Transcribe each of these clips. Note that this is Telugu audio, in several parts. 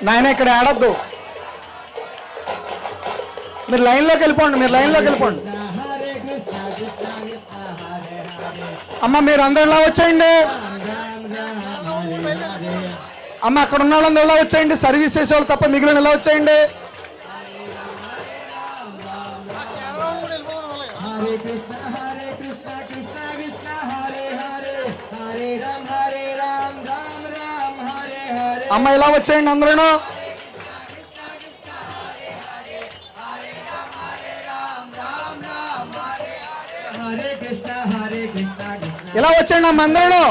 నాయన ఇక్కడ ఆడద్దు, మీరు లైన్లోకి వెళ్ళిపోండి, మీరు లైన్లోకి వెళ్ళిపోండి. అమ్మ మీరు అందరూ ఇలా వచ్చేయండి. అమ్మ అక్కడ ఉన్న వాళ్ళందరూ ఇలా వచ్చేయండి, సర్వీస్ చేసేవాళ్ళు తప్ప మిగిలిన ఇలా వచ్చేయండి. అమ్మ ఇలా వచ్చేయండి అందరూ. ఇలా వచ్చేయండి అమ్మ అందరూ.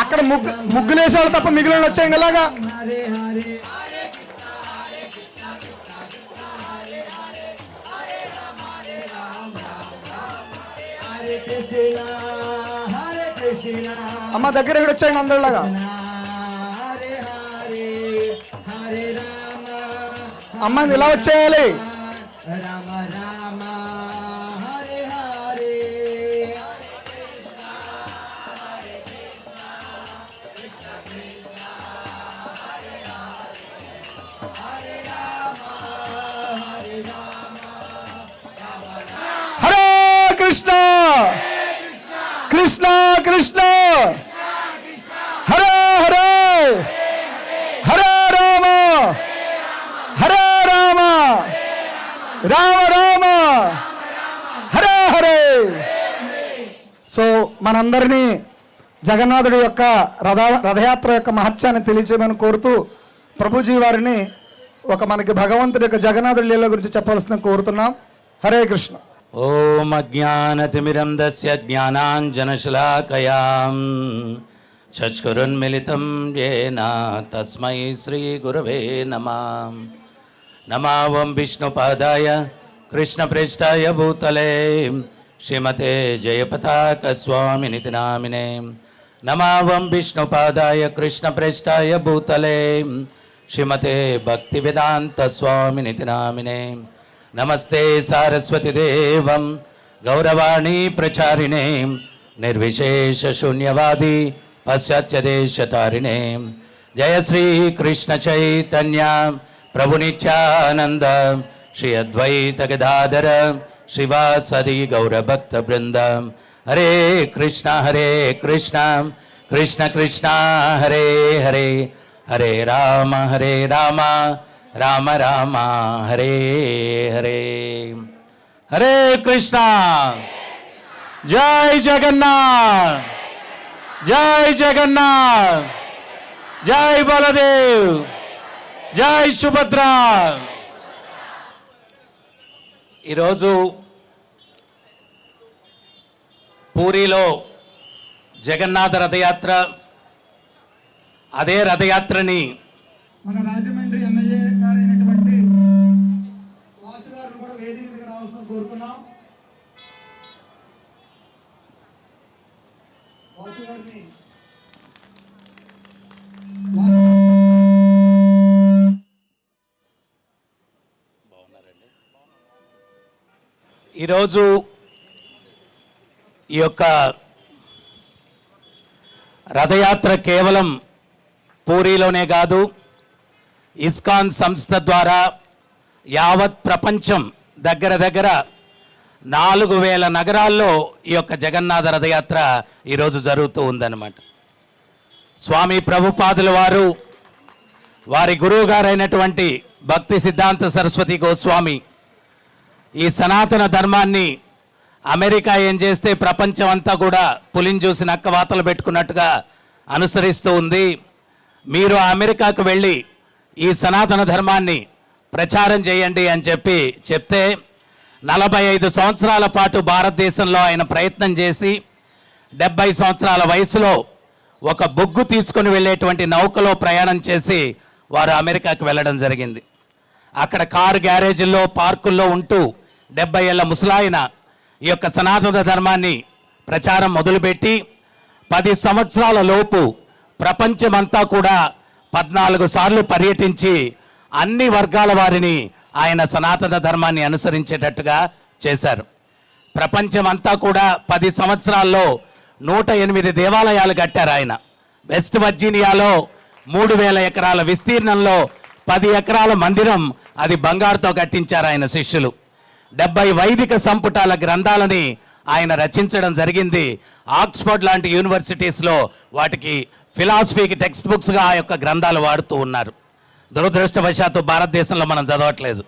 అక్కడ ముగ్గులు వేసేవాళ్ళు తప్ప మిగిలిన వచ్చేయండి ఇలాగా. అమ్మ దగ్గర ఇక్కడ వచ్చేయండి అందరూ ఇలాగా. అమ్మ ఇలా వచ్చేయాలి. హరే కృష్ణ కృష్ణ కృష్ణ హరే హరే హరే రామ హరే రామ రామ రామ హరే హరే. సో మనందరినీ జగన్నాథుడి యొక్క రథయాత్ర యొక్క మహత్యాన్ని తెలియచేయమని కోరుతూ ప్రభుజీ వారిని ఒక మనకి భగవంతుడి యొక్క జగన్నాథుడి లీల గురించి చెప్పాల్సిన కోరుతున్నాం. హరే కృష్ణ. ఓం అజ్ఞానతిమిరంధస్య జ్ఞానాంజనశలాకయాం చక్షురున్మిలితం యేన తస్మై శ్రీగురవే నమః. నమో ఓం విష్ణుపాదాయ కృష్ణప్రేష్ఠాయ భూతలే శ్రీమతే జయపతాక స్వామినితి నామినే. నమో ఓం విష్ణుపాదాయ కృష్ణప్రేష్ఠాయ భూతలే శ్రీమతే భక్తివేదాంత స్వామినితి నామినే. నమస్తే సారస్వతి దేవం గౌరవాణి ప్రచారిణే నిర్విశేష శూన్యవాది పాశ్చాత్యదేశతారిణే. జయ శ్రీ కృష్ణ చైతన్య ప్రభు నిత్యానంద శ్రీ అద్వైత గదాధర శ్రీవాసరి గౌరభక్త బృంద. హరే కృష్ణ కృష్ణ కృష్ణ హరే హరే హరే రామ రామ రామ హరే హరే. హరే కృష్ణ. జై జగన్నాథ్ జై జగన్నాథ్ జై బలదేవ్ జై సుభద్ర. ఈరోజు పూరిలో జగన్నాథ రథయాత్ర, అదే రథయాత్రని మన రాజమండ్రి ఎమ్మెల్యే గారైనటువంటి వాసు గారిని కూడా వేదిక మీద రావాల్సిన కోరుతున్నాం. వాసు గారిని ఈరోజు ఈ యొక్క రథయాత్ర కేవలం పూరిలోనే కాదు, ఇస్కాన్ సంస్థ ద్వారా యావత్ ప్రపంచం దగ్గర 4000 నగరాల్లో ఈ యొక్క జగన్నాథ రథయాత్ర ఈరోజు జరుగుతూ ఉందన్నమాట. స్వామి ప్రభుపాదుల వారు వారి గురువు గారైనటువంటి భక్తి సిద్ధాంత సరస్వతి గోస్వామి ఈ సనాతన ధర్మాన్ని అమెరికా ఏం చేస్తే ప్రపంచం అంతా కూడా పులిని చూసి నక్క వాతలు పెట్టుకున్నట్టుగా అనుసరిస్తూ ఉంది. మీరు అమెరికాకు వెళ్ళి ఈ సనాతన ధర్మాన్ని ప్రచారం చేయండి అని చెప్తే 45 సంవత్సరాల పాటు భారతదేశంలో ఆయన ప్రయత్నం చేసి 70 సంవత్సరాల వయసులో ఒక బొగ్గు తీసుకొని వెళ్ళేటువంటి నౌకలో ప్రయాణం చేసి వారు అమెరికాకు వెళ్ళడం జరిగింది. అక్కడ కారు గ్యారేజీల్లో పార్కుల్లో ఉంటూ 70 ఏళ్ల ముసలాయన ఈ యొక్క సనాతన ధర్మాన్ని ప్రచారం మొదలుపెట్టి 10 సంవత్సరాల లోపు ప్రపంచమంతా కూడా 14 సార్లు పర్యటించి అన్ని వర్గాల వారిని ఆయన సనాతన ధర్మాన్ని అనుసరించేటట్టుగా చేశారు. ప్రపంచమంతా కూడా 10 సంవత్సరాల్లో 108 దేవాలయాలు కట్టారు ఆయన. వెస్ట్ వర్జీనియాలో 3000 ఎకరాల విస్తీర్ణంలో 10 ఎకరాల మందిరం అది బంగారుతో కట్టించారు ఆయన శిష్యులు. 70 వైదిక సంపుటాల గ్రంథాలని ఆయన రచించడం జరిగింది. ఆక్స్ఫర్డ్ లాంటి యూనివర్సిటీస్లో వాటికి ఫిలాసఫీకి టెక్స్ట్ బుక్స్గా ఆ యొక్క గ్రంథాలు వాడుతూ ఉన్నారు. దురదృష్టవశాత్తు భారతదేశంలో మనం చదవట్లేదు.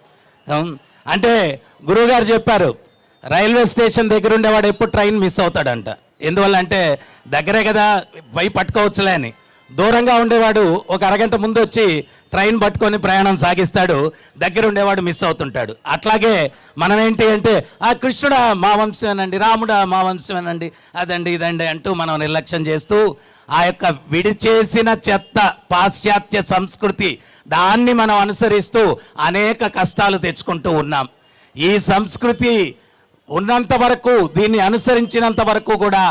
అంటే గురువుగారు చెప్పారు, రైల్వే స్టేషన్ దగ్గర ఉండేవాడు ఎప్పుడు ట్రైన్ మిస్ అవుతాడంట. ఎందువల్ల అంటే దగ్గరే కదా పోయి పట్టుకోవచ్చులే అని. దూరంగా ఉండేవాడు ఒక అరగంట ముందు వచ్చి ట్రైన్ పట్టుకొని ప్రయాణం సాగిస్తాడు, దగ్గర ఉండేవాడు మిస్ అవుతుంటాడు. అట్లాగే మనం ఏంటి అంటే ఆ కృష్ణుడా మా వంశమేనండి, రాముడా మా వంశమేనండి, అదండి ఇదండి అంటూ మనం నిర్లక్ష్యం చేస్తూ ఆ యొక్క విడిచేసిన చెత్త పాశ్చాత్య సంస్కృతి దాన్ని మనం అనుసరిస్తూ అనేక కష్టాలు తెచ్చుకుంటూ ఉన్నాం. ఈ సంస్కృతి ఉన్నంత వరకు, దీన్ని అనుసరించినంత వరకు కూడా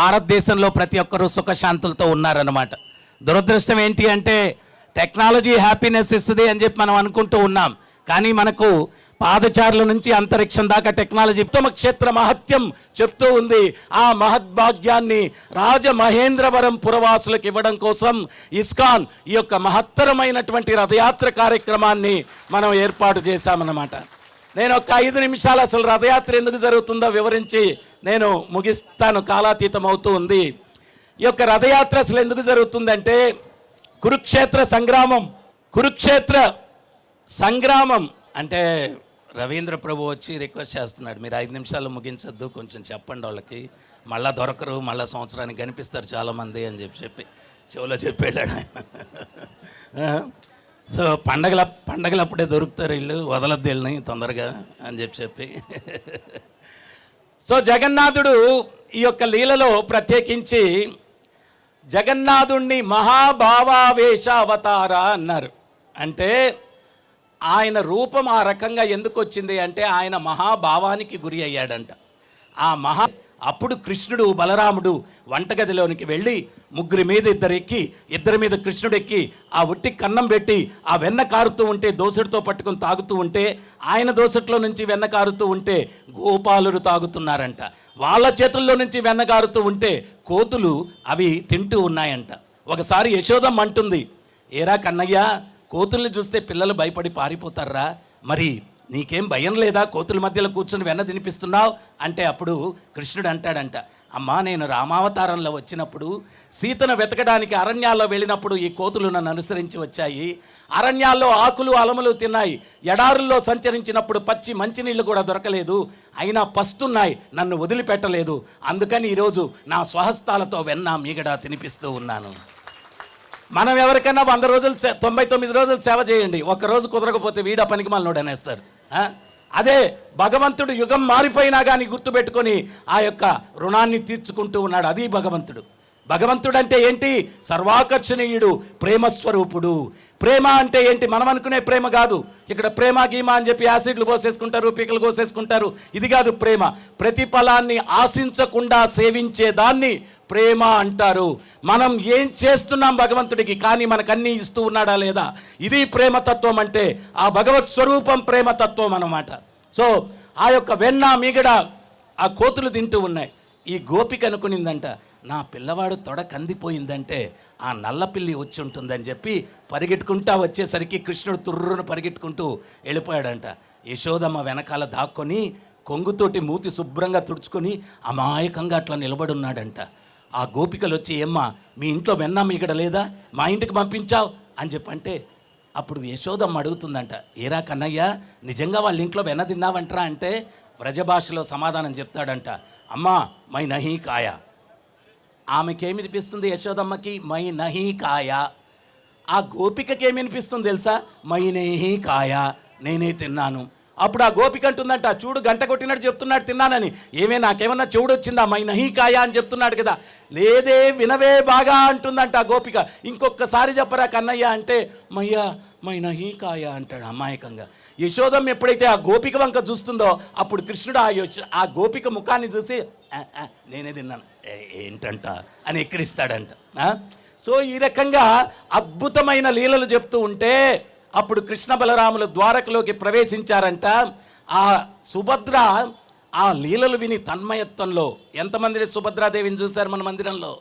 భారతదేశంలో ప్రతి ఒక్కరూ సుఖశాంతులతో ఉన్నారన్నమాట. దురదృష్టం ఏంటి అంటే టెక్నాలజీ హ్యాపీనెస్ ఇస్తుంది అని చెప్పి మనం అనుకుంటూ ఉన్నాం. కానీ మనకు పాదచారుల నుంచి అంతరిక్షం దాకా టెక్నాలజీ ఉత్తమ క్షేత్ర మహత్యం చెప్తూ ఉంది. ఆ మహద్భాగ్యాన్ని రాజమహేంద్రవరం పురవాసులకు ఇవ్వడం కోసం ఇస్కాన్ ఈ యొక్క మహత్తరమైనటువంటి రథయాత్ర కార్యక్రమాన్ని మనం ఏర్పాటు చేశామన్నమాట. నేను ఒక 5 నిమిషాలు అసలు రథయాత్ర ఎందుకు జరుగుతుందో వివరించి నేను ముగిస్తాను, కాలాతీతం అవుతూ ఉంది. ఈ యొక్క రథయాత్ర అసలు ఎందుకు జరుగుతుందంటే కురుక్షేత్ర సంగ్రామం అంటే రవీంద్ర ప్రభు వచ్చి రిక్వెస్ట్ చేస్తున్నాడు, మీరు 5 నిమిషాలు ముగించొద్దు, కొంచెం చెప్పండి వాళ్ళకి, మళ్ళా దొరకరు, మళ్ళీ సంవత్సరానికి కనిపిస్తారు చాలామంది అని చెప్పి చెవులో చెప్పేళ్ళాడు ఆయన. సో పండగలప్పుడే దొరుకుతారు వీళ్ళు, వదలద్దు వీళ్ళని తొందరగా అని చెప్పి. సో జగన్నాథుడు ఈ యొక్క లీలలో ప్రత్యేకించి జగన్నాథుణ్ణి మహాభావావేశ అవతార అన్నారు. అంటే ఆయన రూపం ఆ రకంగా ఎందుకు వచ్చింది అంటే ఆయన మహాభావానికి గురి అయ్యాడంట. అప్పుడు కృష్ణుడు బలరాముడు వంటగదిలోనికి వెళ్ళి 3 మీద 2 ఎక్కి 2 మీద కృష్ణుడు ఎక్కి ఆ ఒట్టి కన్నం పెట్టి ఆ వెన్న కారుతూ ఉంటే దోసెడితో పట్టుకొని తాగుతూ ఉంటే ఆయన దోసెట్లో నుంచి వెన్న కారుతూ ఉంటే గోపాలురు తాగుతున్నారంట. వాళ్ళ చేతుల్లో నుంచి వెన్న కారుతూ ఉంటే కోతులు అవి తింటూ ఉన్నాయంట. ఒకసారి యశోదమ్మ అంటుంది, ఏరా కన్నయ్య, కోతుల్ని చూస్తే పిల్లలు భయపడి పారిపోతారా, మరి నీకేం భయం లేదా, కోతుల మధ్యలో కూర్చొని వెన్న తినిపిస్తున్నావు అంటే అప్పుడు కృష్ణుడు అంటాడంట, అమ్మా నేను రామావతారంలో వచ్చినప్పుడు సీతను వెతకడానికి అరణ్యాల్లో వెళ్ళినప్పుడు ఈ కోతులు నన్ను అనుసరించి వచ్చాయి, అరణ్యాల్లో ఆకులు అలములు తిన్నాయి, ఎడారుల్లో సంచరించినప్పుడు పచ్చి మంచినీళ్ళు కూడా దొరకలేదు, అయినా పస్తున్నాయి, నన్ను వదిలిపెట్టలేదు, అందుకని ఈరోజు నా స్వహస్తాలతో వెన్న మీగడ తినిపిస్తూ ఉన్నాను. మనం ఎవరికైనా 100 రోజులు 99 రోజులు సేవ చేయండి, ఒక్కరోజు కుదరకపోతే వీడా పనికి మనోడు అనేస్తారు. అదే భగవంతుడు యుగం మారిపోయినా కానీ గుర్తుపెట్టుకొని ఆ యొక్క రుణాన్ని తీర్చుకుంటూ ఉన్నాడు. అది భగవంతుడు అంటే ఏంటి? సర్వాకర్షణీయుడు, ప్రేమస్వరూపుడు. ప్రేమ అంటే ఏంటి? మనం అనుకునే ప్రేమ కాదు. ఇక్కడ ప్రేమ గీమా అని చెప్పి యాసిడ్లు పోసేసుకుంటారు, పీకలు కోసేసుకుంటారు. ఇది కాదు ప్రేమ. ప్రతిఫలాన్ని ఆశించకుండా సేవించేదాన్ని ప్రేమ అంటారు. మనం ఏం చేస్తున్నాం భగవంతుడికి, కానీ మనకన్నీ ఇస్తూ ఉన్నాడా లేదా, ఇది ప్రేమతత్వం అంటే. ఆ భగవత్ స్వరూపం ప్రేమతత్వం అన్నమాట. సో ఆ యొక్క వెన్న మీగడ ఆ కోతులు తింటూ ఉన్నాయి. ఈ గోపిక అనుకునిందంట, నా పిల్లవాడు తొడ కందిపోయిందంటే ఆ నల్లపిల్లి వచ్చి ఉంటుందని చెప్పి పరిగెట్టుకుంటా వచ్చేసరికి కృష్ణుడు తుర్రును పరిగెట్టుకుంటూ వెళ్ళిపోయాడంట. యశోదమ్మ వెనకాల దాక్కొని కొంగుతోటి మూతి శుభ్రంగా తుడుచుకొని అమాయకంగా అట్లా నిలబడున్నాడంట. ఆ గోపికలు వచ్చి, ఏమ్మా మీ ఇంట్లో వెన్న మీగడ లేదా, మా ఇంటికి పంపించావు అని చెప్పంటే అప్పుడు యశోదమ్మ అడుగుతుందంట, ఏరా కన్నయ్య నిజంగా వాళ్ళ ఇంట్లో వెన్న తిన్నావంటరా అంటే వ్రజభాషలో సమాధానం చెప్తాడంట, అమ్మా మై నహీ కాయ. ఆమెకేమినిపిస్తుంది యశోదమ్మకి? మై నహీ కాయ. ఆ గోపికకి ఏమినిపిస్తుంది తెలుసా? మై నహీ కాయ, నేనే తిన్నాను. అప్పుడు ఆ గోపిక అంటుందంట, చూడు గంట కొట్టినట్టు చెప్తున్నాడు తిన్నానని, ఏమే నాకేమన్నా చెవుడు వచ్చిందా, మై నహీ కాయ అని చెప్తున్నాడు కదా. లేదే వినవే బాగా అంటుందంట ఆ గోపిక. ఇంకొకసారి చెప్పరా కన్నయ్య అంటే మై నహీ కాయ అంటాడు అమాయకంగా. యశోదమ్మ ఎప్పుడైతే ఆ గోపిక వంక చూస్తుందో అప్పుడు కృష్ణుడు ఆ గోపిక ముఖాన్ని చూసి నేనే తిన్నాను ఏంటంట అని ఎక్కిరిస్తాడంట. సో ఈ రకంగా అద్భుతమైన లీలలు చెప్తూ ఉంటే అప్పుడు కృష్ణ బలరాములు ద్వారకలోకి ప్రవేశించారంట. ఆ సుభద్ర ఆ లీలలు విని తన్మయత్వంలో ఎంతమంది సుభద్రాదేవిని చూశారు మన మందిరంలో?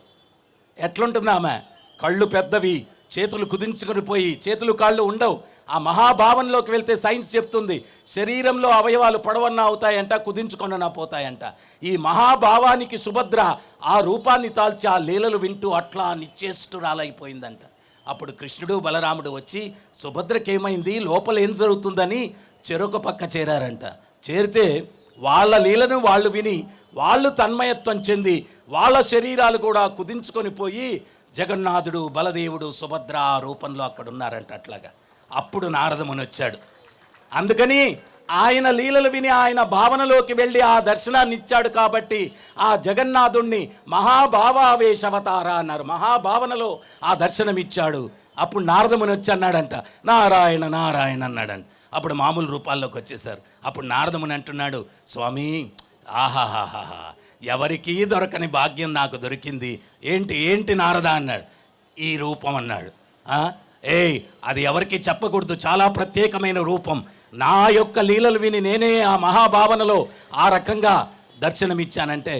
ఎట్లుంటుంది ఆమె? కళ్ళు పెద్దవి, చేతులు కుదించుకొని పోయి, చేతులు కాళ్ళు ఉండవు. ఆ మహాభావంలోకి వెళ్తే సైన్స్ చెప్తుంది శరీరంలో అవయవాలు పొడవన్నా అవుతాయంట, కుదించుకొనన్నా పోతాయంట. ఈ మహాభావానికి సుభద్ర ఆ రూపాన్ని తాల్చి ఆ లీలలు వింటూ అట్లా నిశ్చేష్టురాలైపోయిందంట. అప్పుడు కృష్ణుడు బలరాముడు వచ్చి సుభద్రకేమైంది, లోపల ఏం జరుగుతుందని చెరొక పక్క చేరారంట. చేరితే వాళ్ళ లీలను వాళ్ళు విని వాళ్ళు తన్మయత్వం చెంది వాళ్ళ శరీరాలు కూడా కుదించుకొని పోయి జగన్నాథుడు, బలదేవుడు, సుభద్ర ఆ రూపంలో అక్కడ ఉన్నారంట. అట్లాగా అప్పుడు నారదముని వచ్చాడు. అందుకని ఆయన లీలలు విని ఆయన భావనలోకి వెళ్ళి ఆ దర్శనాన్ని ఇచ్చాడు కాబట్టి ఆ జగన్నాథుణ్ణి మహాభావావేశవతార అన్నారు. మహాభావనలో ఆ దర్శనం ఇచ్చాడు. అప్పుడు నారదముని వచ్చి అన్నాడంట, నారాయణ నారాయణ అన్నాడంట. అప్పుడు మామూలు రూపాల్లోకి వచ్చేసారు. అప్పుడు నారదముని అంటున్నాడు, స్వామి ఆహాహాహా, ఎవరికీ దొరకని భాగ్యం నాకు దొరికింది. ఏంటి ఏంటి నారద అన్నాడు. ఈ రూపం అన్నాడు. అది ఎవరికి చెప్పకూడదు, చాలా ప్రత్యేకమైన రూపం. నా యొక్క లీలలు విని నేనే ఆ మహాభావనలో ఆ రకంగా దర్శనమిచ్చానంటే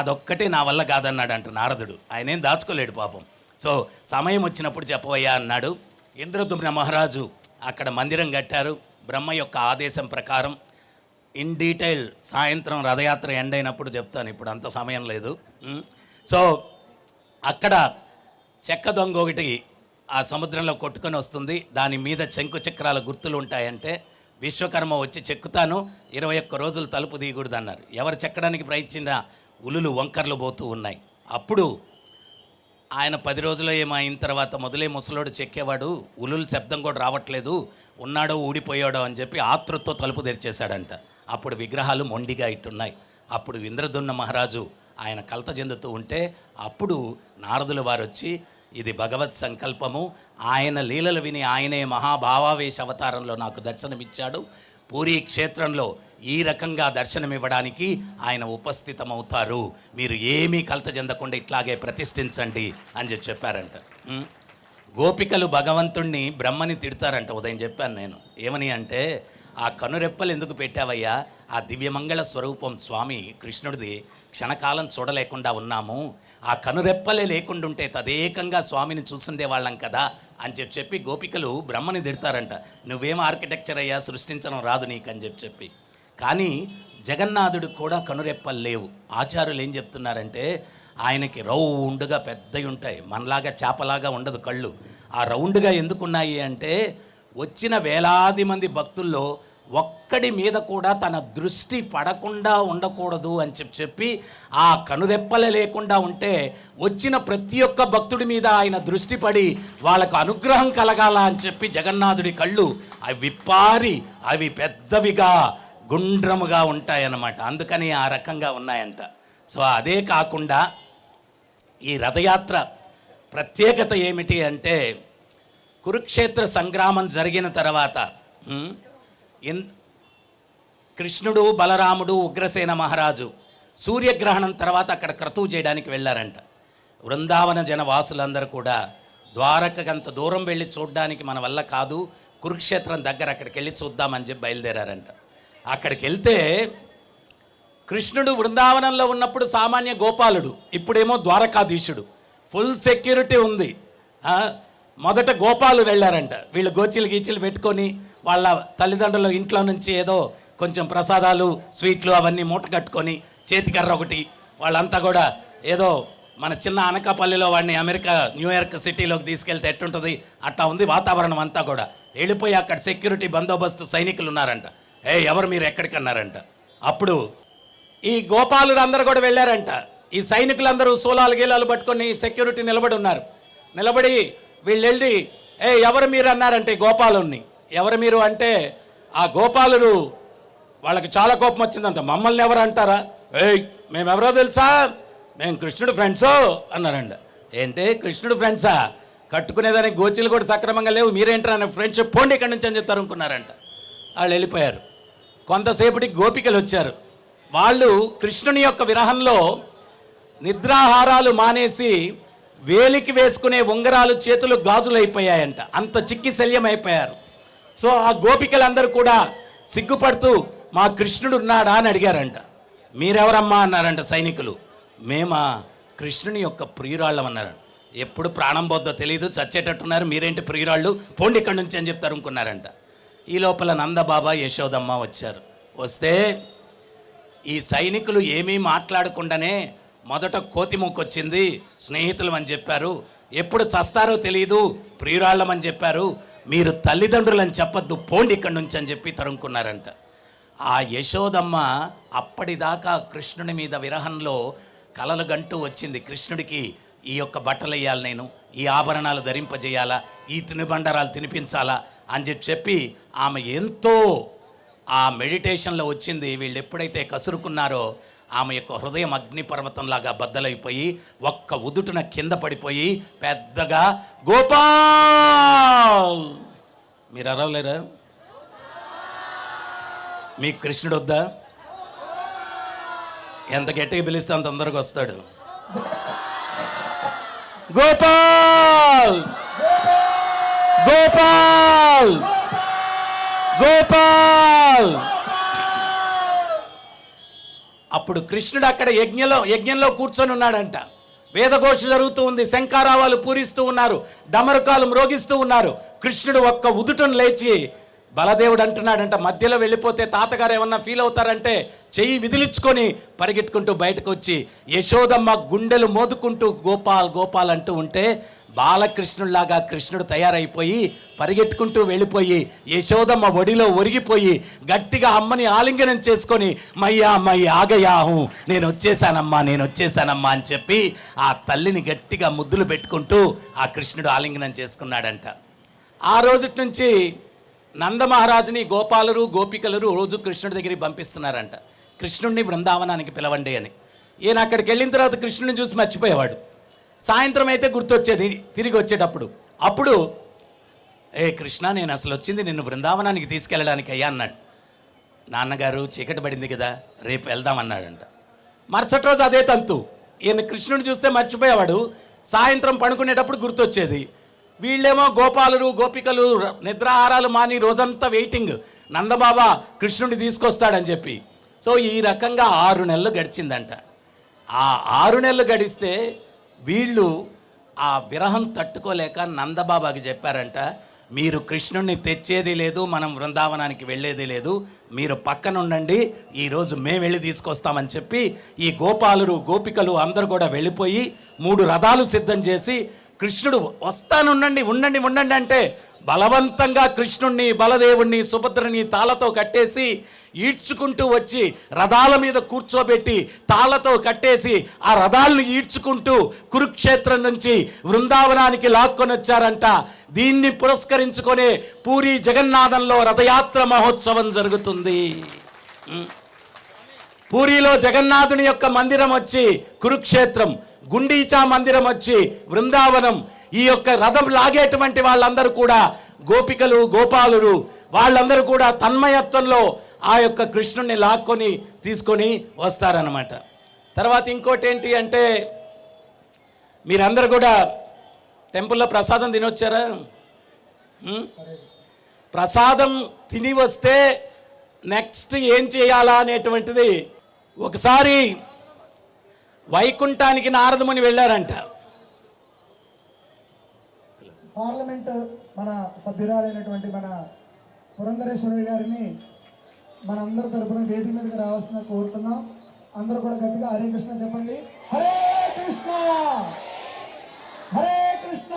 అదొక్కటే నా వల్ల కాదన్నాడంట నారదుడు. ఆయనేం దాచుకోలేడు పాపం. సో సమయం వచ్చినప్పుడు చెప్పవయ్యా అన్నాడు. ఇంద్రద్యుమ్న మహారాజు అక్కడ మందిరం కట్టారు. బ్రహ్మ యొక్క ఆదేశం ప్రకారం ఇన్ డీటెయిల్ సాయంత్రం రథయాత్ర ఎండ్ అయినప్పుడు చెప్తాను, ఇప్పుడు అంత సమయం లేదు. సో అక్కడ చెక్క దొంగ ఒకటి ఆ సముద్రంలో కొట్టుకొని వస్తుంది. దాని మీద శంకు చక్రాల గుర్తులు ఉంటాయంటే విశ్వకర్మ వచ్చి చెక్కుతాను, 21 రోజులు తలుపు తీయకూడదు అన్నారు. ఎవరు చెక్కడానికి ప్రయత్నించిన ఉలులు వంకర్లు పోతూ ఉన్నాయి. అప్పుడు ఆయన 10 రోజులు ఏమో అయిన తర్వాత మొదలే ముసలోడు చెక్కేవాడు, ఉలులు శబ్దం కూడా రావట్లేదు, ఉన్నాడో ఊడిపోయాడో అని చెప్పి ఆతృతతో తలుపు తెరిచేశాడంట. అప్పుడు విగ్రహాలు మొండిగా ఇట్టున్నాయి. అప్పుడు ఇంద్రద్యుమ్న మహారాజు ఆయన కలత చెందుతూ ఉంటే అప్పుడు నారదుల వారు వచ్చి ఇది భగవత్ సంకల్పము, ఆయన లీలలు విని ఆయనే మహాభావావేశ అవతారంలో నాకు దర్శనమిచ్చాడు. పూరీ క్షేత్రంలో ఈ రకంగా దర్శనమివ్వడానికి ఆయన ఉపస్థితమవుతారు, మీరు ఏమీ కలత చెందకుండా ఇట్లాగే ప్రతిష్ఠించండి అని చెప్పారంట. గోపికలు భగవంతుణ్ణి బ్రహ్మని తిడతారంట. ఉదయం చెప్పాను నేను ఏమని అంటే, ఆ కనురెప్పలు ఎందుకు పెట్టావయ్యా? ఆ దివ్యమంగళ స్వరూపం స్వామి కృష్ణుడిది క్షణకాలం చూడలేకుండా ఉన్నాము, ఆ కనురెప్పలే లేకుండా ఉంటే తదేకంగా స్వామిని చూస్తుండే వాళ్ళం కదా అని చెప్పి గోపికలు బ్రహ్మని తిడతారంట. నువ్వేం ఆర్కిటెక్చర్ అయ్యా, సృష్టించడం రాదు నీకు అని చెప్పి. కానీ జగన్నాథుడు కూడా కనురెప్పలు లేవు. ఆచార్యులు ఏం చెప్తున్నారంటే ఆయనకి రౌండ్గా పెద్దవి ఉంటాయి, మనలాగా చేపలాగా ఉండదు కళ్ళు. ఆ రౌండ్గా ఎందుకున్నాయి అంటే వచ్చిన వేలాది మంది భక్తుల్లో ఒక్కడి మీద కూడా తన దృష్టి పడకుండా ఉండకూడదు అని చెప్పి ఆ కనురెప్పలే లేకుండా ఉంటే వచ్చిన ప్రతి ఒక్క భక్తుడి మీద ఆయన దృష్టి పడి వాళ్ళకు అనుగ్రహం కలగాల అని చెప్పి జగన్నాథుడి కళ్ళు అవి విప్పారి అవి పెద్దవిగా గుండ్రముగా ఉంటాయన్నమాట. అందుకని ఆ రకంగా ఉన్నాయంట. సో అదే కాకుండా ఈ రథయాత్ర ప్రత్యేకత ఏమిటి అంటే కురుక్షేత్ర సంగ్రామం జరిగిన తర్వాత కృష్ణుడు, బలరాముడు, ఉగ్రసేన మహారాజు సూర్యగ్రహణం తర్వాత అక్కడ క్రతువు చేయడానికి వెళ్ళారంట. వృందావన జనవాసులందరూ కూడా ద్వారకకంత దూరం వెళ్ళి చూడడానికి మన వల్ల కాదు, కురుక్షేత్రం దగ్గర అక్కడికి వెళ్ళి చూద్దామని చెప్పి బయలుదేరారంట. అక్కడికి వెళ్తే కృష్ణుడు బృందావనంలో ఉన్నప్పుడు సామాన్య గోపాలుడు, ఇప్పుడేమో ద్వారకాధీశుడు, ఫుల్ సెక్యూరిటీ ఉంది. మొదట గోపాలు వెళ్ళారంట. వీళ్ళు గోచీలు గీచీలు పెట్టుకొని వాళ్ళ తల్లిదండ్రుల ఇంట్లో నుంచి ఏదో కొంచెం ప్రసాదాలు, స్వీట్లు అవన్నీ మూట కట్టుకొని చేతికర్ర ఒకటి, వాళ్ళంతా కూడా ఏదో మన చిన్న అనకాపల్లిలో వాడిని అమెరికా న్యూయార్క్ సిటీలోకి తీసుకెళ్తే ఎట్టుంటుంది అట్లా ఉంది వాతావరణం అంతా కూడా. వెళ్ళిపోయి అక్కడ సెక్యూరిటీ బందోబస్తు సైనికులు ఉన్నారంట. ఎవరు మీరు ఎక్కడికన్నారంట. అప్పుడు ఈ గోపాలులు అందరూ కూడా వెళ్ళారంట. ఈ సైనికులందరూ సోలాలు గీలాలు పట్టుకొని సెక్యూరిటీ నిలబడి ఉన్నారు. నిలబడి వీళ్ళు వెళ్ళి ఎవరు మీరు అన్నారంటే గోపాలుని. ఎవరు మీరు అంటే ఆ గోపాలులు వాళ్ళకి చాలా కోపం వచ్చిందంట. మమ్మల్ని ఎవరు అంటారా, మేమెవరో తెలుసా, మేము కృష్ణుడు ఫ్రెండ్సో అన్నారంట. ఏంటి కృష్ణుడు ఫ్రెండ్సా, కట్టుకునేదానికి గోచీలు కూడా సక్రమంగా లేవు, మీరేంటారు ఫ్రెండ్షిప్ పోండి ఇక్కడి నుంచి అని చెప్తారు అనుకున్నారంట. వాళ్ళు వెళ్ళిపోయారు. కొంతసేపటికి గోపికలు వచ్చారు. వాళ్ళు కృష్ణుని యొక్క విరహంలో నిద్రాహారాలు మానేసి వేలికి వేసుకునే ఉంగరాలు చేతులు గాజులు అయిపోయాయంట. అంత చిక్కి శల్యం అయిపోయారు. సో ఆ గోపికలందరూ కూడా సిగ్గుపడుతూ మా కృష్ణుడు ఉన్నాడా అని అడిగారంట. మీరెవరమ్మా అన్నారంట సైనికులు. మేమా కృష్ణుని యొక్క ప్రియురాళ్ళం అన్నారు. ఎప్పుడు ప్రాణం పోద్దో తెలియదు, చచ్చేటట్టున్నారు, మీరేంటి ప్రియురాళ్ళు, పోండి ఇక్కడి నుంచి అని చెప్తారు అనుకున్నారంట. ఈ లోపల నందబాబా యశోదమ్మ వచ్చారు. వస్తే ఈ సైనికులు ఏమీ మాట్లాడకుండానే మొదట కోతిమూకొచ్చింది, స్నేహితులం అని చెప్పారు, ఎప్పుడు చస్తారో తెలియదు, ప్రియురాళ్ళమని చెప్పారు, మీరు తల్లిదండ్రులని చెప్పొద్దు, పోండి ఇక్కడి నుంచి అని చెప్పి తరుముకున్నారంట. ఆ యశోదమ్మ అప్పటిదాకా కృష్ణుని మీద విరహంలో కలలు గంటూ వచ్చింది. కృష్ణుడికి ఈ యొక్క బట్టలు వేయాలి, నేను ఈ ఆభరణాలు ధరింపజేయాలా, ఈ తినుబండరాలు తినిపించాలా అని చెప్పి ఆమె ఎంతో ఆ మెడిటేషన్లో వచ్చింది. వీళ్ళు ఎప్పుడైతే కసురుకున్నారో ఆమె యొక్క హృదయం అగ్నిపర్వతంలాగా బద్దలైపోయి ఒక్క ఉదుటున కింద పడిపోయి పెద్దగా గోపాల్, మీరు అరవలేరా? మీకు కృష్ణుడు వద్దా? ఎంత గట్టిగా పిలిస్తే అంత తొందరగా వస్తాడు. గోపాల్ గోపాల్ గోపాల్. అప్పుడు కృష్ణుడు అక్కడ యజ్ఞంలో కూర్చొని ఉన్నాడంట. వేదఘోష జరుగుతూ ఉంది, శంఖారావాలు పూరిస్తూ ఉన్నారు, డమరుకాలు మ్రోగిస్తూ ఉన్నారు. కృష్ణుడు ఒక్క ఉదుటను లేచి బలదేవుడు అంటున్నాడంట, మధ్యలో వెళ్ళిపోతే తాతగారు ఏమన్నా ఫీల్ అవుతారంటే చెయ్యి విదిలించుకొని పరిగెట్టుకుంటూ బయటకు వచ్చి యశోదమ్మ గుండెలు మోదుకుంటూ గోపాల్ గోపాల్ అంటూ ఉంటే బాలకృష్ణుడిలాగా కృష్ణుడు తయారైపోయి పరిగెట్టుకుంటూ వెళ్ళిపోయి యశోదమ్మ ఒడిలో ఒరిగిపోయి గట్టిగా అమ్మని ఆలింగనం చేసుకొని మయ్యా ఆగయాహు, నేను వచ్చేసానమ్మా అని చెప్పి ఆ తల్లిని గట్టిగా ముద్దులు పెట్టుకుంటూ ఆ కృష్ణుడు ఆలింగనం చేసుకున్నాడంట. ఆ రోజు నుంచి నందమహారాజుని గోపాలురు గోపికలు రోజు కృష్ణుడి దగ్గరికి పంపిస్తున్నారంట. కృష్ణుడిని బృందావనానికి పిలవండి అని. ఈయన అక్కడికి వెళ్ళిన తర్వాత కృష్ణుడిని చూసి మర్చిపోయేవాడు. సాయంత్రం అయితే గుర్తొచ్చేది తిరిగి వచ్చేటప్పుడు. అప్పుడు ఏ కృష్ణ, నేను అసలు వచ్చింది నిన్ను బృందావనానికి తీసుకెళ్ళడానికి అయ్యా అన్నాడు. నాన్నగారు చీకటి పడింది కదా, రేపు వెళ్దామన్నాడంట. మరుసటి రోజు అదే తంతు. ఈయన కృష్ణుడిని చూస్తే మర్చిపోయేవాడు, సాయంత్రం పడుకునేటప్పుడు గుర్తొచ్చేది. వీళ్ళేమో గోపాలురు గోపికలు నిద్రాహారాలు మాని రోజంతా వెయిటింగ్, నందబాబా కృష్ణుడిని తీసుకొస్తాడని చెప్పి. సో ఈ రకంగా 6 నెలలు గడిచిందంట. ఆ 6 నెలలు గడిస్తే వీళ్ళు ఆ విరహం తట్టుకోలేక నందబాబాకి చెప్పారంట, మీరు కృష్ణుడిని తెచ్చేది లేదు, మనం బృందావనానికి వెళ్ళేది లేదు, మీరు పక్కన ఉండండి, ఈరోజు మేము వెళ్ళి తీసుకొస్తామని చెప్పి ఈ గోపాలురు గోపికలు అందరూ కూడా వెళ్ళిపోయి 3 రథాలు సిద్ధం చేసి కృష్ణుడు వస్తానుండండి ఉండండి అంటే బలవంతంగా కృష్ణుణ్ణి బలదేవుణ్ణి సుభద్రని తాళతో కట్టేసి ఈడ్చుకుంటూ వచ్చి రథాల మీద కూర్చోబెట్టి తాళతో కట్టేసి ఆ రథాలను ఈడ్చుకుంటూ కురుక్షేత్రం నుంచి బృందావనానికి లాక్కొని వచ్చారంట. దీన్ని పురస్కరించుకొనే పూరి జగన్నాథంలో రథయాత్ర మహోత్సవం జరుగుతుంది. పూరిలో జగన్నాథుని యొక్క మందిరం వచ్చి కురుక్షేత్రం, గుండీచా మందిరం వచ్చి బృందావనం. ఈ యొక్క రథం లాగేటువంటి వాళ్ళందరూ కూడా గోపికలు గోపాలురు, వాళ్ళందరూ కూడా తన్మయత్వంలో ఆ యొక్క కృష్ణుడిని లాక్కొని తీసుకొని వస్తారనమాట. తర్వాత ఇంకోటి ఏంటి అంటే, మీరందరూ కూడా టెంపుల్లో ప్రసాదం తినొచ్చారా? ప్రసాదం తిని వస్తే నెక్స్ట్ ఏం చేయాలా అనేటువంటిది, ఒకసారి వైకుంఠానికి నారదముని వెళ్ళారంట. పార్లమెంట్ మన సభ్యురాలైనటువంటి మన పురంధరేశ్వరి గారిని మన అందరి తరపున వేదిక మీదకి రావాల్సిన కోరుతున్నాం. అందరూ కూడా గట్టిగా హరే కృష్ణ చెప్పండి. హరే కృష్ణ హరే కృష్ణ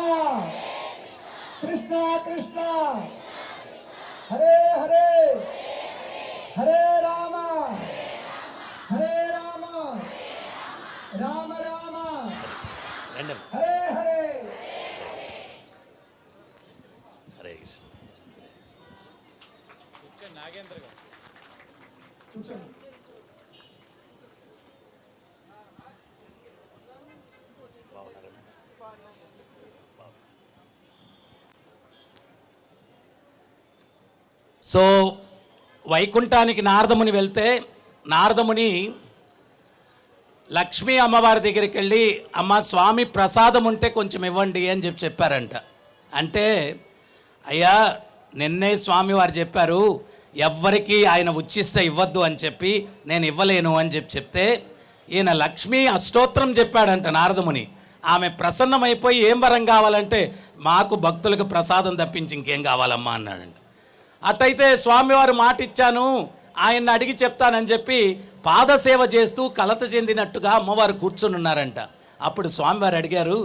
కృష్ణ కృష్ణ హరే హరే హరే రామ హరే రామ రామ రామ హరే హరే హరే కృష్ణ. కూర్చోండి. సో వైకుంఠానికి నారదముని వెళ్తే నారదముని లక్ష్మీ అమ్మవారి దగ్గరికి వెళ్ళి, అమ్మ స్వామి ప్రసాదం ఉంటే కొంచెం ఇవ్వండి అని చెప్పారంట. అంటే అయ్యా నిన్నే స్వామి వారు చెప్పారు, ఎవ్వరికీ ఆయన ఉచ్చిష్ట ఇవ్వద్దు అని చెప్పి నేను ఇవ్వలేను అని చెప్తే ఈయన లక్ష్మీ అష్టోత్తరం చెప్పాడంట నారదముని. ఆమె ప్రసన్నమైపోయి ఏం వరం కావాలంటే మాకు భక్తులకు ప్రసాదం తప్పించి ఇంకేం కావాలమ్మా అన్నాడంట. అట్టయితే స్వామివారు మాట ఇచ్చాను ఆయన్ని అడిగి చెప్తానని చెప్పి పాదసేవ చేస్తూ కలత చెందినట్టుగా అమ్మవారు కూర్చొని ఉన్నారంట. అప్పుడు స్వామివారు అడిగారు,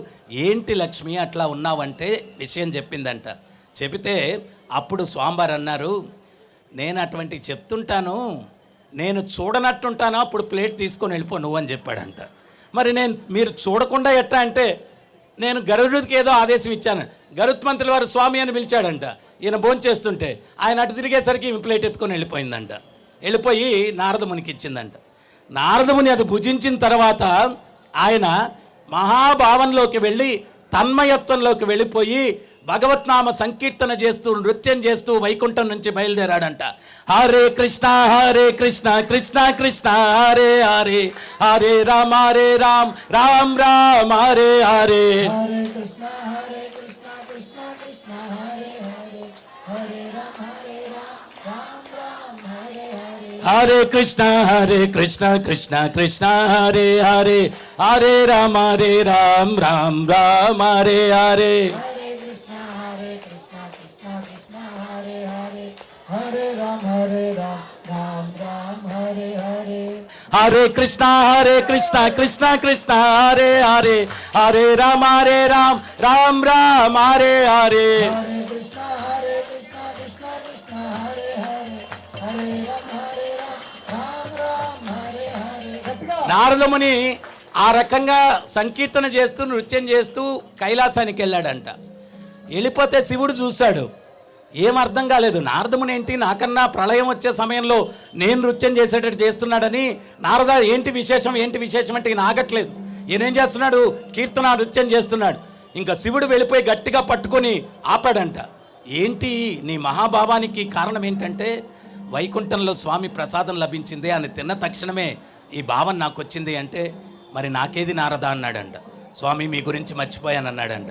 ఏంటి లక్ష్మి అట్లా ఉన్నావంటే విషయం చెప్పిందంట. చెబితే అప్పుడు స్వామివారు అన్నారు, నేను అటువంటి చెప్తుంటాను, నేను చూడనట్టుంటాను, అప్పుడు ప్లేట్ తీసుకొని వెళ్ళిపో నువ్వు అని చెప్పాడంట. మరి మీరు చూడకుండా ఎట్లా అంటే నేను గరుడుకి ఏదో ఆదేశం ఇచ్చాను. గరుత్మంతుల వారు స్వామి అని పిలిచాడంట. ఈయన భోంచేస్తుంటే ఆయన అటు తిరిగేసరికి ఈమె ప్లేట్ ఎత్తుకొని వెళ్ళిపోయిందంట. వెళ్ళిపోయి నారదమునికి ఇచ్చిందంట. నారదముని అది భుజించిన తర్వాత ఆయన మహాభావంలోకి వెళ్ళి తన్మయత్వంలోకి వెళ్ళిపోయి భగవత్నామ సంకీర్తన చేస్తూ నృత్యం చేస్తూ వైకుంఠం నుంచి బయలుదేరాడంట. హరే కృష్ణ కృష్ణ కృష్ణ హరే హరే, హరే రామ రామ్ రామ్ హరే హరే. హరే కృష్ణ కృష్ణ కృష్ణ హరే హరే, హరే రామ రామ్ రామ్ హరే హరే. హరే కృష్ణ కృష్ణ కృష్ణ హరే హరే, హరే రామ రామ్ రామ్ హరే హరే. హరే రామ రామ్ రామ్ హరే హరే. హరే కృష్ణ కృష్ణ కృష్ణ హరే హరే, హరే రామ రామ్ రామ్ హరే హరే. హరే కృష్ణ కృష్ణ కృష్ణ హరే హరే, హరే రామ రామ్ హరే హరే. గట్టిగా నారదముని ఆ రకంగా సంకీర్తన చేస్తూ నృత్యం చేస్తూ కైలాసానికి వెళ్ళాడంట. వెళ్ళిపోతే శివుడు చూశాడు, ఏం అర్థం కాలేదు. నారదముని ఏంటి నాకన్నా ప్రళయం వచ్చే సమయంలో నేను నృత్యం చేసేటట్టు చేస్తున్నాడని, నారద ఏంటి విశేషం అంటే ఈయన ఆగట్లేదు. ఈయనేం చేస్తున్నాడు, కీర్తన నృత్యం చేస్తున్నాడు. ఇంకా శివుడు వెళ్ళిపోయి గట్టిగా పట్టుకొని ఆపాడంట. ఏంటి నీ మహాభావానికి కారణం ఏంటంటే వైకుంఠంలో స్వామి ప్రసాదం లభించింది అని తిన్న తక్షణమే ఈ భావం నాకు వచ్చింది అంటే, మరి నాకేది నారద అన్నాడంట. స్వామి మీ గురించి మర్చిపోయాను అన్నాడంట.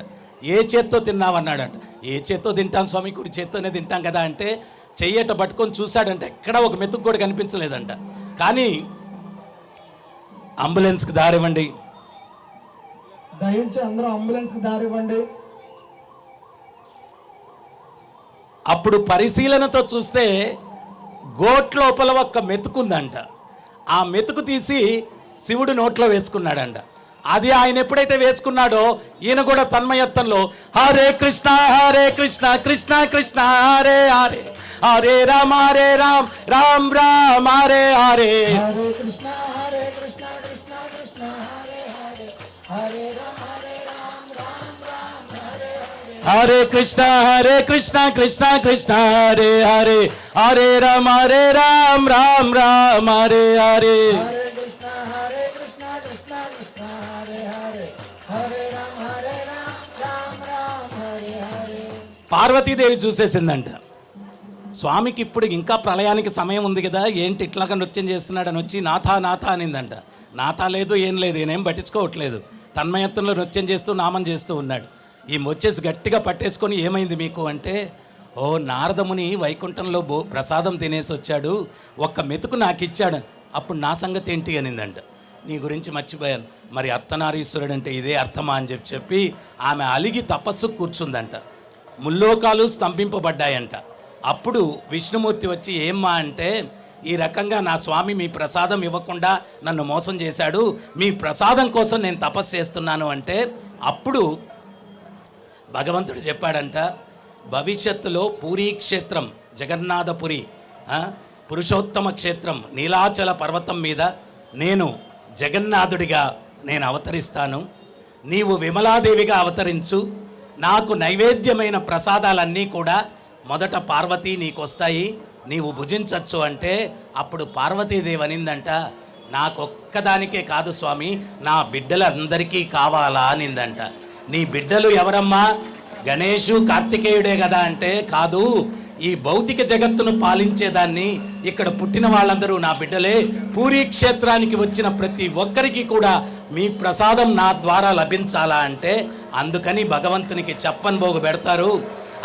ఏ చేత్తో తిన్నావన్నాడంట. ఏ చేత్తో తింటాం స్వామి, కుడి చేత్తోనే తింటాం కదా అంటే చెయ్యట పట్టుకొని చూశాడంట. ఎక్కడ ఒక మెతుకు కూడా కనిపించలేదంట. కానీ అంబులెన్స్కి దారివ్వండి, దయించి అందరూ అంబులెన్స్కి దారివ్వండి. అప్పుడు పరిశీలనతో చూస్తే గోట్ లోపల ఒక్క మెతుకుందంట. ఆ మెతుకు తీసి శివుడు నోట్లో వేసుకున్నాడంట. అది ఆయన ఎప్పుడైతే వేసుకున్నాడో ఈయన కూడా తన్మయత్వంలో హరే కృష్ణ కృష్ణ కృష్ణ హరే హరే, హరే రామ రామ్ రామ్ హరే హరే. హరే కృష్ణ కృష్ణ కృష్ణ హరే హరే, హరే రామ రామ్ రామ్ హరే హరే. హరే కృష్ణ కృష్ణ కృష్ణ హరే హరే, హరే రామ రామ్ రామ్ హరే హరే. హరే కృష్ణ కృష్ణ కృష్ణ హరే హరే, హరే రామ రామ్ హరే హరే. పార్వతీదేవి చూసేసిందంట. స్వామికి ఇప్పుడు ఇంకా ప్రళయానికి సమయం ఉంది కదా, ఏంటి ఇట్లాగా నృత్యం చేస్తున్నాడని వచ్చి నాథ అనిందంట. నాథ లేదు ఏం లేదు, ఈయనేం పట్టించుకోవట్లేదు. తన్మయత్వంలో నృత్యం చేస్తూ నామం చేస్తూ ఉన్నాడు. ఈమె వచ్చేసి గట్టిగా పట్టేసుకొని ఏమైంది మీకు అంటే, ఓ నారదముని వైకుంఠంలో ప్రసాదం తినేసి వచ్చాడు, ఒక్క మెతుకు నాకు ఇచ్చాడు, అప్పుడు నా సంగతి ఏంటి అనిందంట. నీ గురించి మర్చిపోయాను, మరి అర్ధనారీశ్వరుడు అంటే ఇదే అర్థమా అని చెప్పి ఆమె అలిగి తపస్సు కూర్చుందంట. ముల్లోకాలు స్తంభింపబడ్డాయంట. అప్పుడు విష్ణుమూర్తి వచ్చి ఏమ్మా అంటే, ఈ రకంగా నా స్వామి మీ ప్రసాదం ఇవ్వకుండా నన్ను మోసం చేశాడు, మీ ప్రసాదం కోసం నేను తపస్సు చేస్తున్నాను అంటే, అప్పుడు భగవంతుడు చెప్పాడంట, భవిష్యత్తులో పూరీ క్షేత్రం జగన్నాథపురి పురుషోత్తమ క్షేత్రం నీలాచల పర్వతం మీద నేను జగన్నాథుడిగా నేను అవతరిస్తాను, నీవు విమలాదేవిగా అవతరించు, నాకు నైవేద్యమైన ప్రసాదాలన్నీ కూడా మొదట పార్వతీ నీకు వస్తాయి, నీవు భుజించచ్చు అంటే, అప్పుడు పార్వతీదేవి అనిందంట, నాకొక్కదానికే కాదు స్వామి, నా బిడ్డలందరికీ కావాలా అనిందంట. నీ బిడ్డలు ఎవరమ్మా, గణేషు కార్తికేయుడే కదా అంటే, కాదు, ఈ భౌతిక జగత్తును పాలించేదాన్ని, ఇక్కడ పుట్టిన వాళ్ళందరూ నా బిడ్డలే, పూరీ క్షేత్రానికి వచ్చిన ప్రతి ఒక్కరికి కూడా మీ ప్రసాదం నా ద్వారా లభించాలా అంటే, అందుకని భగవంతునికి చెప్పన్ భోగు పెడతారు,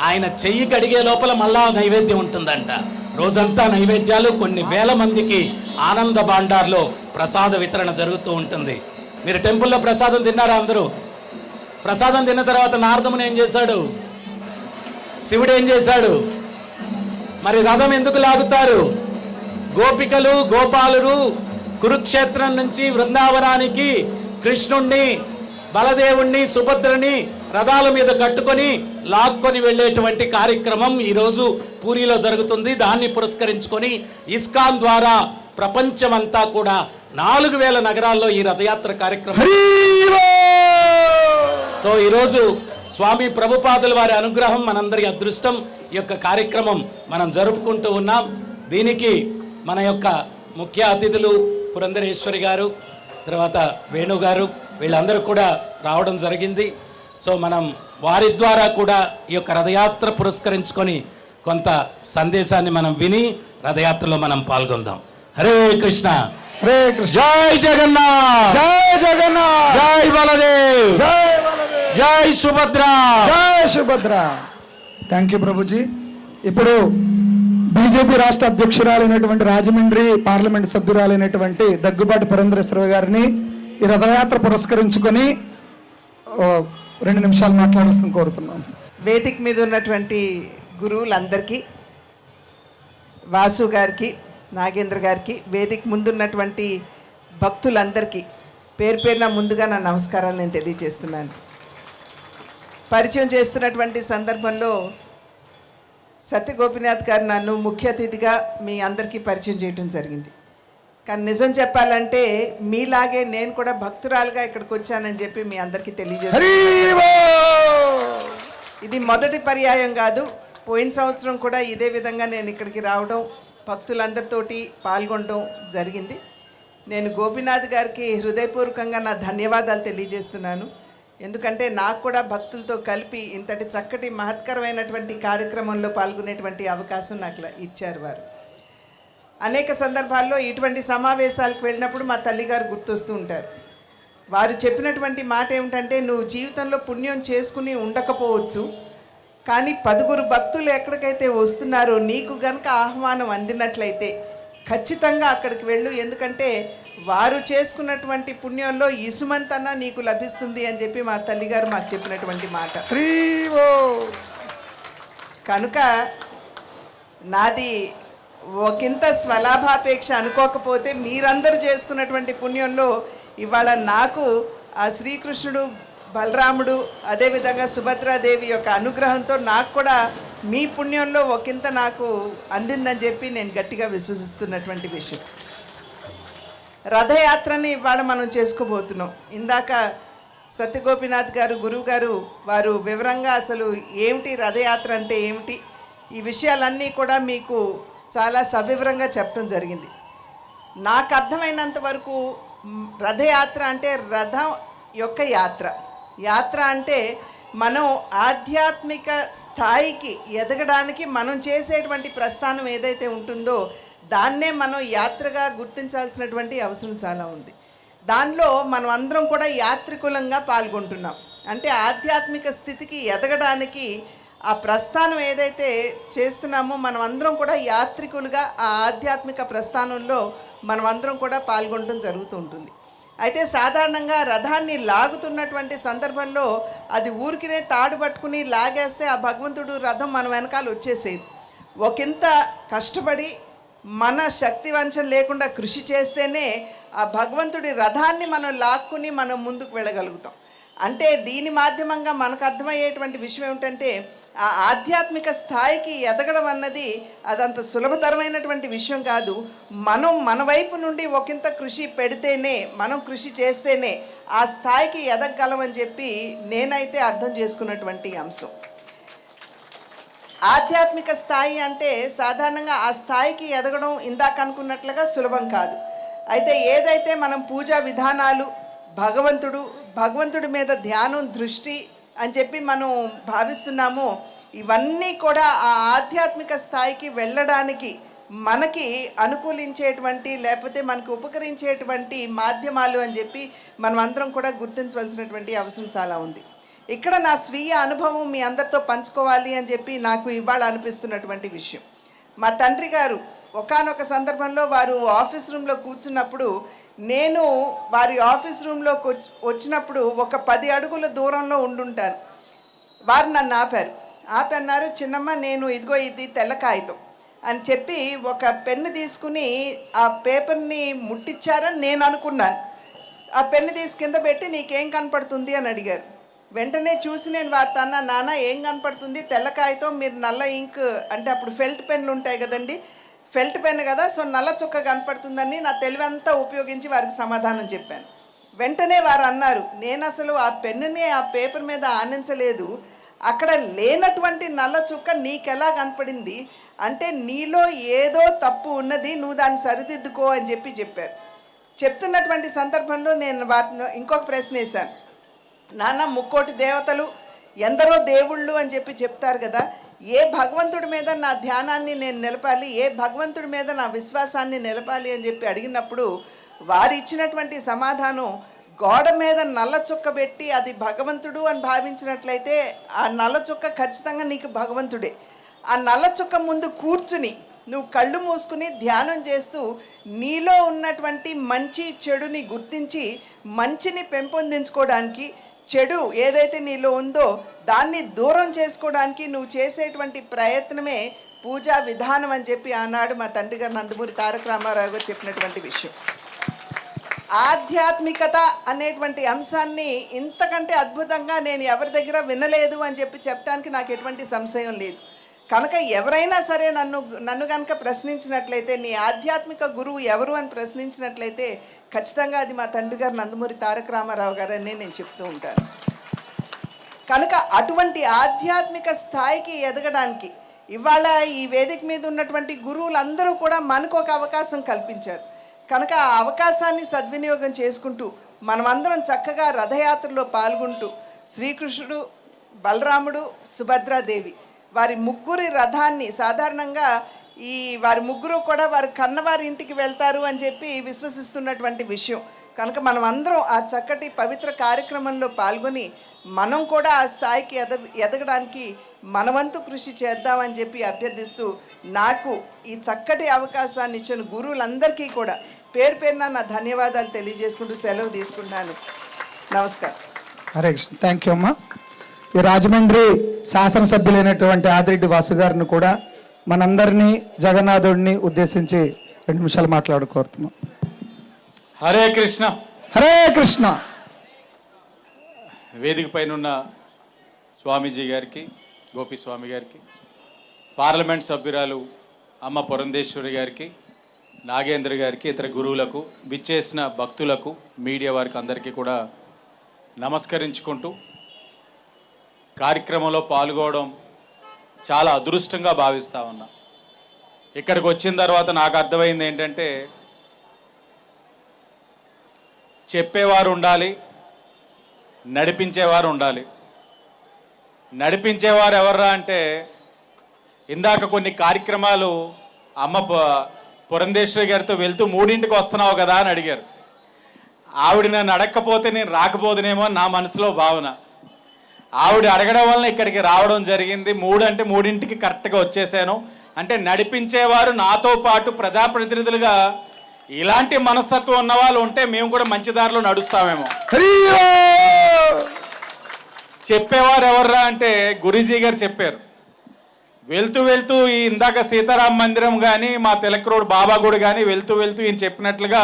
ఆయన చెయ్యి కడిగే లోపల మళ్ళా నైవేద్యం ఉంటుందంట. రోజంతా నైవేద్యాలు, కొన్ని వేల మందికి ఆనంద భాండార్లో ప్రసాద వితరణ జరుగుతూ ఉంటుంది. మీరు టెంపుల్లో ప్రసాదం తిన్నారా? అందరూ ప్రసాదం తిన్న తర్వాత నారదముని ఏం చేశాడు? శివుడు ఏం చేశాడు? మరి రథం ఎందుకు లాగుతారు? గోపికలు గోపాలురు కురుక్షేత్రం నుంచి బృందావనానికి కృష్ణుణ్ణి, బలదేవుణ్ణి, సుభద్రని రథాల మీద కట్టుకొని లాక్కొని వెళ్ళేటువంటి కార్యక్రమం ఈరోజు పూరిలో జరుగుతుంది. దాన్ని పురస్కరించుకొని ఇస్కాన్ ద్వారా ప్రపంచమంతా కూడా 4000 నగరాల్లో ఈ రథయాత్ర కార్యక్రమం. సో ఈరోజు స్వామి ప్రభుపాదుల వారి అనుగ్రహం మనందరి అదృష్టం. ఈ యొక్క కార్యక్రమం మనం జరుపుకుంటూ ఉన్నాం. దీనికి మన యొక్క ముఖ్య అతిథులు పురంధరేశ్వరి గారు, తర్వాత వేణు గారు, వీళ్ళందరూ కూడా రావడం జరిగింది. సో మనం వారి ద్వారా కూడా ఈ యొక్క రథయాత్ర పురస్కరించుకొని కొంత సందేశాన్ని మనం విని రథయాత్రలో మనం పాల్గొందాం. హరే కృష్ణ, హరే కృష్ణ. జై జగన్నాథ్, జై జగన్నాథ్, జై బలదేవ్, జై బలదేవ్, జై సుభద్ర, జై సుభద్ర. Thank you Prabhuji. ఇప్పుడు బీజేపీ రాష్ట్ర అధ్యక్షురాలైనటువంటి రాజమండ్రి పార్లమెంట్ సభ్యురాలైనటువంటి దగ్గుబాటి పురంధరేశ్వరి గారిని ఈ రథయాత్ర పురస్కరించుకొని 2 నిమిషాలు మాట్లాడాల్సింది కోరుతున్నాం. వేదిక మీద ఉన్నటువంటి గురువులందరికీ, వాసు గారికి, నాగేంద్ర గారికి, వేదిక ముందున్నటువంటి భక్తులందరికీ పేరు పేరున ముందుగా నా నమస్కారాలు నేను తెలియజేస్తున్నాను. పరిచయం చేస్తున్నటువంటి సందర్భంలో సత్యగోపినాథ్ గారు నన్ను ముఖ్య అతిథిగా మీ అందరికీ పరిచయం చేయడం జరిగింది. కానీ నిజం చెప్పాలంటే మీలాగే నేను కూడా భక్తురాలుగా ఇక్కడికి వచ్చానని చెప్పి మీ అందరికీ తెలియజేస్తున్నాను. ఇది మొదటి పర్యాయం కాదు. పోయిన సంవత్సరం కూడా ఇదే విధంగా నేను ఇక్కడికి రావడం, భక్తులందరితోటి పాల్గొనడం జరిగింది. నేను గోపినాథ్ గారికి హృదయపూర్వకంగా నా ధన్యవాదాలు తెలియజేస్తున్నాను. ఎందుకంటే నాకు కూడా భక్తులతో కలిపి ఇంతటి చక్కటి మహత్కరమైనటువంటి కార్యక్రమంలో పాల్గొనేటువంటి అవకాశం నాకు ఇచ్చారు వారు. అనేక సందర్భాల్లో ఇటువంటి సమావేశాలకు వెళ్ళినప్పుడు మా తల్లిగారు గుర్తొస్తూ ఉంటారు. వారు చెప్పినటువంటి మాట ఏమిటంటే, నువ్వు జీవితంలో పుణ్యం చేసుకుని ఉండకపోవచ్చు, కానీ 10 భక్తులు ఎక్కడికైతే వస్తున్నారో నీకు గనక ఆహ్వానం అందినట్లయితే ఖచ్చితంగా అక్కడికి వెళ్ళు. ఎందుకంటే వారు చేసుకున్నటువంటి పుణ్యంలో ఇసుమంతన్నా నీకు లభిస్తుంది అని చెప్పి మా తల్లిగారు మాకు చెప్పినటువంటి మాట. కనుక నాది ఒకంత స్వలాభాపేక్ష అనుకోకపోతే మీరందరూ చేసుకున్నటువంటి పుణ్యంలో ఇవాళ నాకు ఆ శ్రీకృష్ణుడు, బలరాముడు, అదేవిధంగా సుభద్రాదేవి యొక్క అనుగ్రహంతో నాకు కూడా మీ పుణ్యంలో ఒకంత నాకు అందిందని చెప్పి నేను గట్టిగా విశ్వసిస్తున్నటువంటి విషయం. రథయాత్రని ఇవాళ మనం చేసుకోబోతున్నాం. ఇందాక సత్యగోపినాథ్ గారు, గురువు గారు, వారు వివరంగా అసలు ఏమిటి రథయాత్ర అంటే ఏమిటి, ఈ విషయాలన్నీ కూడా మీకు చాలా సవివరంగా చెప్పడం జరిగింది. నాకు అర్థమైనంత వరకు రథయాత్ర అంటే రథం యొక్క యాత్ర. యాత్ర అంటే మనం ఆధ్యాత్మిక స్థాయికి ఎదగడానికి మనం చేసేటువంటి ప్రస్థానం ఏదైతే ఉంటుందో దాన్నే మనం యాత్రగా గుర్తించాల్సినటువంటి అవసరం చాలా ఉంది. దానిలో మనం అందరం కూడా యాత్రికులంగా పాల్గొంటున్నాం. అంటే ఆధ్యాత్మిక స్థితికి ఎదగడానికి ఆ ప్రస్థానం ఏదైతే చేస్తున్నామో మనం అందరం కూడా యాత్రికులుగా ఆ ఆధ్యాత్మిక ప్రస్థానంలో మనం అందరం కూడా పాల్గొనడం జరుగుతూ ఉంటుంది. అయితే సాధారణంగా రథాన్ని లాగుతున్నటువంటి సందర్భంలో అది ఊరికినే తాడు పట్టుకుని లాగేస్తే ఆ భగవంతుడు రథం మన వెనకాల వచ్చేసేది. ఒకంత కష్టపడి మన శక్తి వంచన లేకుండా కృషి చేస్తేనే ఆ భగవంతుడి రథాన్ని మనం లాక్కుని మనం ముందుకు వెళ్ళగలుగుతాం. అంటే దీని మాధ్యమంగా మనకు అర్థమయ్యేటువంటి విషయం ఏమిటంటే, ఆ ఆధ్యాత్మిక స్థాయికి ఎదగడం అన్నది అదంత సులభతరమైనటువంటి విషయం కాదు. మనం మన వైపు నుండి ఒకంత కృషి పెడితేనే, మనం కృషి చేస్తేనే ఆ స్థాయికి ఎదగగలమని చెప్పి నేనైతే అర్థం చేసుకున్నటువంటి అంశం. ఆధ్యాత్మిక స్థాయి అంటే సాధారణంగా ఆ స్థాయికి ఎదగడం ఇందాక అనుకున్నట్లుగా సులభం కాదు. అయితే ఏదైతే మనం పూజా విధానాలు, భగవంతుడి మీద ధ్యానం, దృష్టి అని చెప్పి మనం భావిస్తున్నామో ఇవన్నీ కూడా ఆ ఆధ్యాత్మిక స్థాయికి వెళ్ళడానికి మనకి అనుకూలించేటువంటి లేకపోతే మనకు ఉపకరించేటువంటి మాధ్యమాలు అని చెప్పి మనం అందరం కూడా గుర్తించవలసినటువంటి అవసరం చాలా ఉంది. ఇక్కడ నా స్వీయ అనుభవం మీ అందరితో పంచుకోవాలి అని చెప్పి నాకు ఇవాళ అనిపిస్తున్నటువంటి విషయం. మా తండ్రి గారు ఒకానొక సందర్భంలో వారు ఆఫీస్ రూమ్లో కూర్చున్నప్పుడు నేను వారి ఆఫీస్ రూమ్లోకి వచ్చినప్పుడు ఒక 10 అడుగుల దూరంలో ఉండుంటాను. వారు నన్ను ఆపి అన్నారు, చిన్నమ్మ నేను ఇదిగో ఇది తెల్ల కాగితం అని చెప్పి ఒక పెన్ను తీసుకుని ఆ పేపర్ని ముట్టించారని నేను అనుకున్నాను. ఆ పెన్ను తీసి కింద పెట్టి నీకేం కనపడుతుంది అని అడిగారు. వెంటనే చూసి నేను వారితో అన్నా, నాన్న ఏం కనపడుతుంది, తెల్ల కాగితం, మీరు నల్ల ఇంక్ అంటే అప్పుడు ఫెల్ట్ పెన్లు ఉంటాయి కదండి, ఫెల్ట్ పెన్ కదా, సో నల్ల చుక్క కనపడుతుందని నా తెలివంతా ఉపయోగించి వారికి సమాధానం చెప్పాను. వెంటనే వారు అన్నారు, నేను అసలు ఆ పెన్నుని ఆ పేపర్ మీద ఆనించలేదు, అక్కడ లేనటువంటి నల్ల చుక్క నీకెలా కనపడింది అంటే నీలో ఏదో తప్పు ఉన్నది, నువ్వు దాన్ని సరిదిద్దుకో అని చెప్పారు. చెప్తున్నటువంటి సందర్భంలో నేను వారిని ఇంకొక ప్రశ్న వేశాను, నాన్న ముక్కోటి దేవతలు ఎందరో దేవుళ్ళు అని చెప్తారు కదా, ఏ భగవంతుడి మీద నా ధ్యానాన్ని నేను నిలపాలి, ఏ భగవంతుడి మీద నా విశ్వాసాన్ని నిలపాలి అని అడిగినప్పుడు వారు ఇచ్చినటువంటి సమాధానం, గోడ మీద నల్ల చుక్క పెట్టి అది భగవంతుడు అని భావించినట్లయితే ఆ నల్ల చుక్క ఖచ్చితంగా నీకు భగవంతుడే. ఆ నల్ల చుక్క ముందు కూర్చుని నువ్వు కళ్ళు మూసుకుని ధ్యానం చేస్తూ నీలో ఉన్నటువంటి మంచి చెడుని గుర్తించి మంచిని పెంపొందించుకోవడానికి, చెడు ఏదైతే నీలో ఉందో దాన్ని దూరం చేసుకోవడానికి నువ్వు చేసేటువంటి ప్రయత్నమే పూజా విధానం అని ఆనాడు మా తండ్రి గారు నందమూరి తారక రామారావు గారు చెప్పినటువంటి విషయం. ఆధ్యాత్మికత అనేటువంటి అంశాన్ని ఇంతకంటే అద్భుతంగా నేను ఎవరి దగ్గర వినలేదు అని చెప్పడానికి నాకు ఎటువంటి సంశయం లేదు. కనుక ఎవరైనా సరే నన్ను కనుక ప్రశ్నించినట్లయితే నీ ఆధ్యాత్మిక గురువు ఎవరు అని ప్రశ్నించినట్లయితే ఖచ్చితంగా అది మా తండ్రి గారు నందమూరి తారక రామారావు గారని నేను చెప్తూ ఉంటాను. కనుక అటువంటి ఆధ్యాత్మిక స్థాయికి ఎదగడానికి ఇవాళ ఈ వేదిక మీద ఉన్నటువంటి గురువులందరూ కూడా మనకు ఒక అవకాశం కల్పించారు. కనుక ఆ అవకాశాన్ని సద్వినియోగం చేసుకుంటూ మనమందరం చక్కగా రథయాత్రలో పాల్గొంటూ శ్రీకృష్ణుడు, బలరాముడు, సుభద్రాదేవి వారి ముగ్గురి రథాన్ని సాధారణంగా వారి ముగ్గురు కూడా వారి కన్నవారి ఇంటికి వెళ్తారు అని విశ్వసిస్తున్నటువంటి విషయం. కనుక మనం అందరం ఆ చక్కటి పవిత్ర కార్యక్రమంలో పాల్గొని మనం కూడా ఆ స్థాయికి ఎదగడానికి మనవంతు కృషి చేద్దామని అభ్యర్థిస్తూ నాకు ఈ చక్కటి అవకాశాన్ని ఇచ్చిన గురువులందరికీ కూడా పేరు పేరున నా ధన్యవాదాలు తెలియజేసుకుంటూ సెలవు తీసుకుంటాను. నమస్కారం. హరే కృష్ణ. థ్యాంక్ యూ అమ్మా. ఈ రాజమండ్రి శాసనసభ్యులైనటువంటి ఆదిరెడ్డి వాసు గారిని కూడా మనందరినీ జగన్నాథుడిని ఉద్దేశించి 2 నిమిషాలు మాట్లాడుకోరుతున్నాం. హరే కృష్ణ. హరే కృష్ణ. వేదిక పైన ఉన్న స్వామీజీ గారికి, గోపిస్వామి గారికి, పార్లమెంట్ సభ్యురాలు అమ్మ పురంధేశ్వరి గారికి, నాగేంద్ర గారికి, ఇతర గురువులకు, విచ్చేసిన భక్తులకు, మీడియా వారికి అందరికీ కూడా నమస్కరించుకుంటూ కార్యక్రమంలో పాల్గొనడం చాలా అదృష్టంగా భావిస్తా ఉన్నా. ఇక్కడికి వచ్చిన తర్వాత నాకు అర్థమైంది ఏంటంటే చెప్పేవారు ఉండాలి, నడిపించేవారు ఉండాలి. నడిపించేవారు ఎవర్రా అంటే ఇందాక కొన్ని కార్యక్రమాలు అమ్మ పురంధేశ్వరి గారితో వెళ్తూ 3ంటికి వస్తున్నావు కదా అని అడిగారు. ఆవిడ నన్ను అడగకపోతే నేను రాకపోదునేమో నా మనసులో భావన. ఆవిడ అడగడం వల్ల ఇక్కడికి రావడం జరిగింది. 3 అంటే 3ంటికి కరెక్ట్గా వచ్చేసాను. అంటే నడిపించేవారు నాతో పాటు ప్రజాప్రతినిధులుగా ఇలాంటి మనస్తత్వం ఉన్న వాళ్ళు ఉంటే మేము కూడా మంచి దారిలో నడుస్తామేమో. చెప్పేవారు ఎవర్రా అంటే గురూజీ గారు చెప్పారు. వెళ్తూ వెళ్తూ ఈ ఇందాక సీతారామ మందిరం కానీ మా తిలక్ రోడ్ బాబా గుడి కానీ వెళ్తూ ఈయన చెప్పినట్లుగా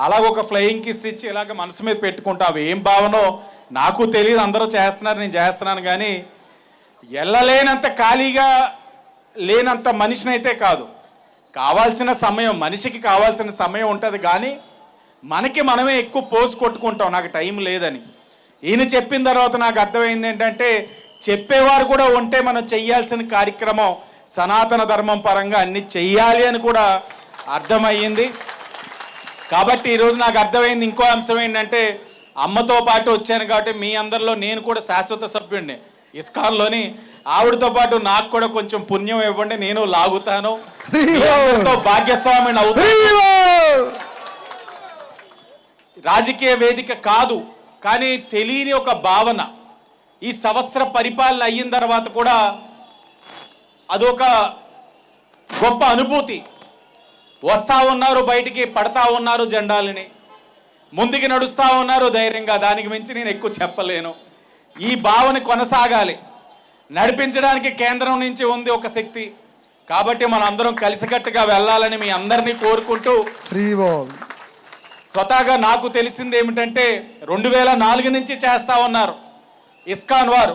అలాగ ఒక ఫ్లయింగ్ కిస్ ఇచ్చి ఇలాగ మనసు మీద పెట్టుకుంటా. అవి ఏం భావనో నాకు తెలియదు, అందరూ చేస్తున్నారు, నేను చేస్తున్నాను. కానీ వెళ్ళలేనంత ఖాళీగా లేనంత మనిషినైతే కాదు. కావాల్సిన సమయం, మనిషికి కావాల్సిన సమయం ఉంటుంది, కానీ మనకి మనమే ఎక్కువ పోసు కొట్టుకుంటాం నాకు టైం లేదని. ఈయన చెప్పిన తర్వాత నాకు అర్థమైంది ఏంటంటే చెప్పేవారు కూడా ఉంటే మనం చెయ్యాల్సిన కార్యక్రమం సనాతన ధర్మం పరంగా అన్ని చెయ్యాలి అని కూడా అర్థమయ్యింది. కాబట్టి ఈరోజు నాకు అర్థమైంది ఇంకో అంశం ఏంటంటే అమ్మతో పాటు వచ్చాను కాబట్టి మీ అందరిలో నేను కూడా శాశ్వత సభ్యుడిని ఇస్కాన్లోని. ఆవిడతో పాటు నాకు కూడా కొంచెం పుణ్యం ఇవ్వండి, నేను లాగుతాను, భాగ్యస్వామిని అవుతాను. రాజకీయ వేదిక కాదు, కానీ తెలియని ఒక భావన ఈ సంవత్సర పరిపాలన అయిన తర్వాత కూడా అదొక గొప్ప అనుభూతి. వస్తూ ఉన్నారు బయటికి, పడతా ఉన్నారు జెండాలని, ముందుకి నడుస్తూ ఉన్నారు ధైర్యంగా. దానికి మించి నేను ఎక్కువ చెప్పలేను. ఈ భావన కొనసాగాలి. నడిపించడానికి కేంద్రం నుంచి ఉంది ఒక శక్తి. కాబట్టి మనం అందరం కలిసికట్టుగా వెళ్ళాలని మీ అందరినీ కోరుకుంటూ, స్వతహాగా నాకు తెలిసింది ఏమిటంటే 2004 నుంచి చేస్తూ ఉన్నారు ఇస్కాన్ వారు.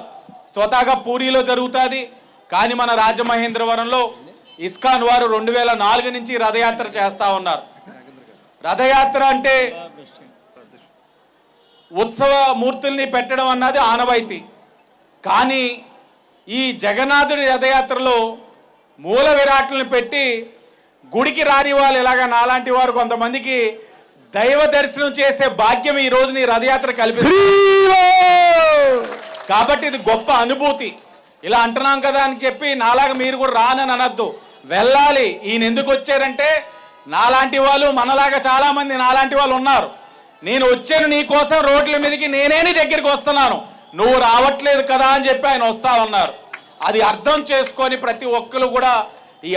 స్వతహాగా పూరిలో జరుగుతుంది, కానీ మన రాజమహేంద్రవరంలో ఇస్కాన్ వారు 2004 నుంచి రథయాత్ర చేస్తూ ఉన్నారు. రథయాత్ర అంటే ఉత్సవ మూర్తుల్ని పెట్టడం అన్నది ఆనవాయితీ. కానీ ఈ జగన్నాథుడి రథయాత్రలో మూల విరాట్లను పెట్టి గుడికి రాని వాళ్ళు ఇలాగా నాలాంటి వారు కొంతమందికి దైవ దర్శనం చేసే భాగ్యం ఈ రోజు నీ రథయాత్ర కల్పిస్తుంది. కాబట్టి ఇది గొప్ప అనుభూతి. ఇలా అంటున్నాం కదా అని చెప్పి నాలాగా మీరు కూడా రానని అనద్దు, వెళ్ళాలి. ఈయన ఎందుకు వచ్చారంటే నాలాంటి వాళ్ళు, మనలాగా చాలా మంది నాలాంటి వాళ్ళు ఉన్నారు. నేను వచ్చాను నీ కోసం, రోడ్ల మీదకి నేనే నీ దగ్గరికి వస్తున్నాను, నువ్వు రావట్లేదు కదా అని చెప్పి ఆయన వస్తా ఉన్నారు. అది అర్థం చేసుకొని ప్రతి ఒక్కరు కూడా ఈ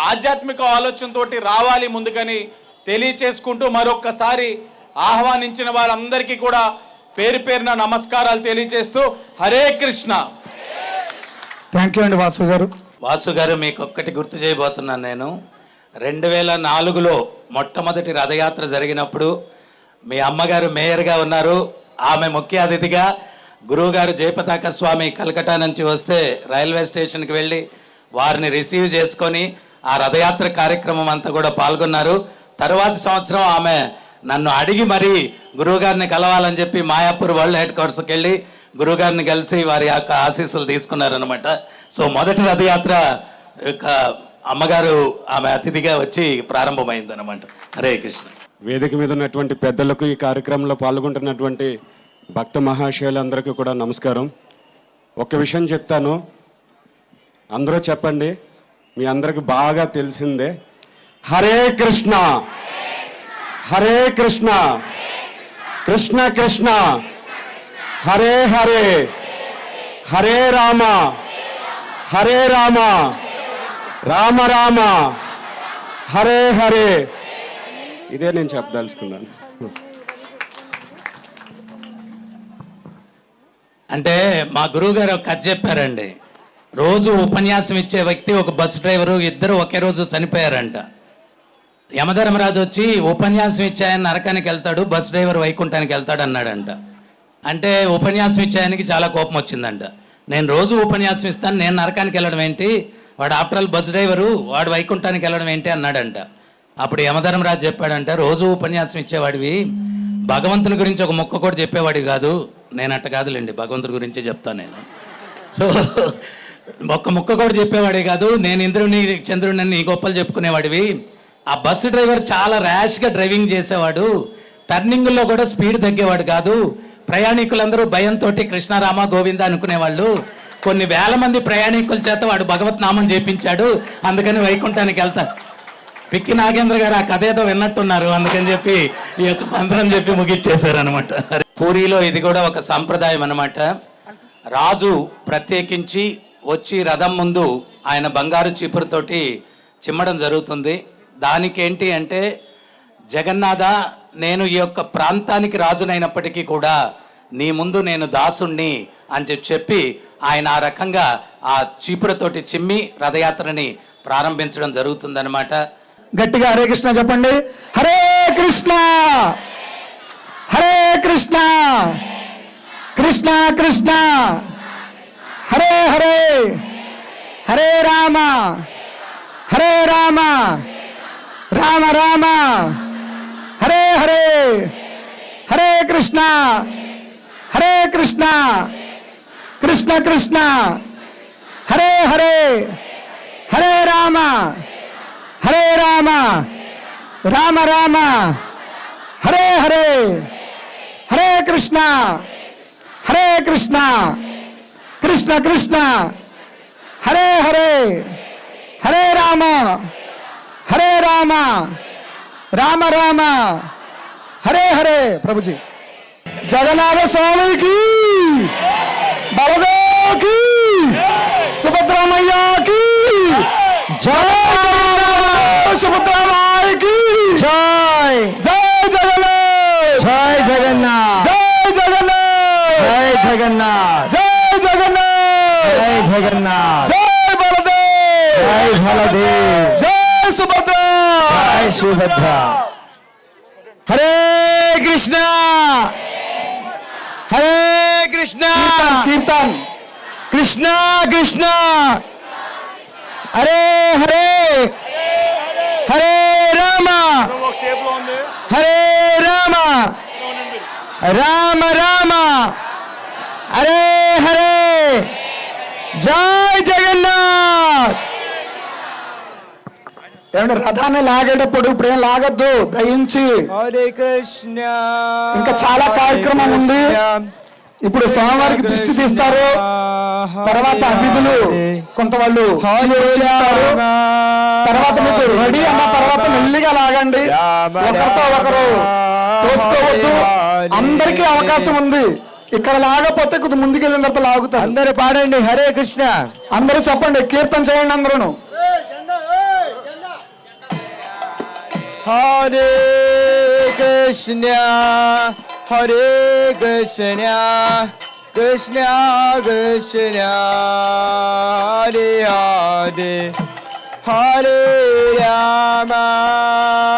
ఆధ్యాత్మిక ఆలోచనతో రావాలి ముందుకని తెలియచేసుకుంటూ, మరొక్కసారి ఆహ్వానించిన వారందరికీ కూడా పేరు పేరున నమస్కారాలు తెలియజేస్తూ హరే కృష్ణ. థ్యాంక్ యూ అండి వాసు గారు. వాసు గారు, మీకు ఒక్కటి గుర్తు చేయబోతున్నాను నేను. 2004లో మొట్టమొదటి రథయాత్ర జరిగినప్పుడు మీ అమ్మగారు మేయర్గా ఉన్నారు. ఆమె ముఖ్య అతిథిగా గురువుగారు జయపతాక స్వామి కలకటా నుంచి వస్తే రైల్వే స్టేషన్కి వెళ్ళి వారిని రిసీవ్ చేసుకొని ఆ రథయాత్ర కార్యక్రమం అంతా కూడా పాల్గొన్నారు. తరువాతి సంవత్సరం ఆమె నన్ను అడిగి మరీ గురువుగారిని కలవాలని చెప్పి మాయాపూర్ వరల్డ్ హెడ్ క్వార్టర్స్కి వెళ్ళి గురువుగారిని కలిసి వారి యొక్క ఆశీస్సులు తీసుకున్నారనమాట. సో మొదటి రథయాత్ర యొక్క అమ్మగారు ఆమె అతిథిగా వచ్చి ప్రారంభమైందనమాట. హరే కృష్ణ. వేదిక మీద ఉన్నటువంటి పెద్దలకు, ఈ కార్యక్రమంలో పాల్గొంటున్నటువంటి భక్త మహాశయులందరికీ కూడా నమస్కారం. ఒక విషయం చెప్తాను, అందరూ చెప్పండి, మీ అందరికి బాగా తెలిసిందే. హరే కృష్ణ, హరే కృష్ణ, కృష్ణ కృష్ణ, హరే హరే, హరే రామ, హరే రామ, రామ రామ, హరే హరే. ఇదే నేను చెప్పదలుచుకున్నాను. అంటే మా గురువు గారు ఒక కథ చెప్పారండి. రోజు ఉపన్యాసం ఇచ్చే వ్యక్తి, ఒక బస్ డ్రైవరు, ఇద్దరు ఒకే రోజు చనిపోయారంట. యమధర్మరాజు వచ్చి ఉపన్యాసం ఇచ్చాయని నరకానికి వెళ్తాడు, బస్ డ్రైవర్ వైకుంఠానికి వెళ్తాడు అన్నాడంట. అంటే ఉపన్యాసం ఇచ్చాయనికి చాలా కోపం వచ్చిందంట. నేను రోజు ఉపన్యాసం ఇస్తాను, నేను నరకానికి వెళ్ళడం ఏంటి, వాడు ఆఫ్టర్ ఆల్ బస్ డ్రైవరు, వాడు వైకుంఠానికి వెళ్ళడం ఏంటి అన్నాడంట. అప్పుడు యమధర్మరాజు చెప్పాడంట, రోజు ఉపన్యాసం ఇచ్చేవాడివి భగవంతుని గురించి ఒక మొక్క కూడా చెప్పేవాడివి కాదు. నేను అట్ట కాదులేండి, భగవంతుడి గురించి చెప్తాను నేను. సో ఒక్క ముక్క కూడా చెప్పేవాడే కాదు, నేను ఇంద్రుని చంద్రుని నీ గొప్పలు చెప్పుకునేవాడివి. ఆ బస్సు డ్రైవర్ చాలా ర్యాష్గా డ్రైవింగ్ చేసేవాడు, టర్నింగుల్లో కూడా స్పీడ్ తగ్గేవాడు కాదు. ప్రయాణికులందరూ భయంతో కృష్ణారామ గోవింద అనుకునేవాళ్ళు. కొన్ని వేల మంది ప్రయాణికుల చేత వాడు భగవత్ నామం చేపించాడు, అందుకని వైకుంఠానికి వెళ్తాను. పిక్కి నాగేంద్ర గారు ఆ కథ ఏదో విన్నట్టున్నారు, అందుకని చెప్పి ఈ యొక్క మంత్రం చెప్పి ముగిచ్చేశారు అనమాట. పూరిలో ఇది కూడా ఒక సాంప్రదాయం అనమాట. రాజు ప్రత్యేకించి వచ్చి రథం ముందు ఆయన బంగారు చీపురుతోటి చిమ్మడం జరుగుతుంది. దానికి ఏంటి అంటే, జగన్నాథ, నేను ఈ యొక్క ప్రాంతానికి రాజునైనప్పటికీ కూడా నీ ముందు నేను దాసుణ్ణి అని చెప్పి ఆయన ఆ రకంగా ఆ చీపురుతోటి చిమ్మి రథయాత్రని ప్రారంభించడం జరుగుతుందన్నమాట. గట్టిగా హరే కృష్ణ చెప్పండి. హరే కృష్ణ, హరే కృష్ణ, కృష్ణ కృష్ణ, హరే హరే, హరే రామ, హరే రామ, రామ రామ, హరే హరే, హరే కృష్ణ, హరే కృష్ణ, కృష్ణ కృష్ణ, హరే హరే, హరే రామ, హరే రామ, రామ రామ, హరే హరే, హరే కృష్ణ, హరే కృష్ణ, కృష్ణ కృష్ణ, హరే హరే, హరే రామ, హరే రామ, రామ రామ, హరే హరే. ప్రభుజీ జగన్నాథ స్వామికి, బలదేవ్కి, సుభద్రమయ్యకి జై. సుభద్రామాయికి జై జై జగన్నాథ్ జై జగన్నాథ్ జై జగన్నాథ్ జై జగన్నాథ్ జై జగన్నాథ్ జై జగన్నాథ్ జై బలదేవ్ జై బలదేవ్ జై సుభద్ర జై సుభద్ర. హరే కృష్ణ హరే కృష్ణ కీర్తన్ కృష్ణ కృష్ణ హరే హరే హరే రామ హరే రామ రామ రామ హరే హరే జై జగన్నాథ్. ఏమంటే రథాన్ని లాగేటప్పుడు ఇప్పుడు ఏం లాగద్దు దయించి. హరే కృష్ణ ఇంకా చాలా కార్యక్రమం ఉంది. ఇప్పుడు స్వామివారికి దృష్టి తీస్తారు, తర్వాత అతిథులు కొంత వాళ్ళు చెప్తారు. తర్వాత మీకు రెడీ అన్న తర్వాత మెల్లిగా లాగండి, ఒకరితో ఒకరు తోసుకోవద్దు. అందరికీ అవకాశం ఉంది. ఇక్కడ లాగపోతే కొద్ది ముందుకెళ్ళిన తర్వాత లాగుతారు. అందరూ పాడండి హరే కృష్ణ. అందరూ చెప్పండి, కీర్తన చేయండి అందరూ. హరే కృష్ణ హరే కృష్ణ కృష్ణ కృష్ణ హరే హరే హరే రామ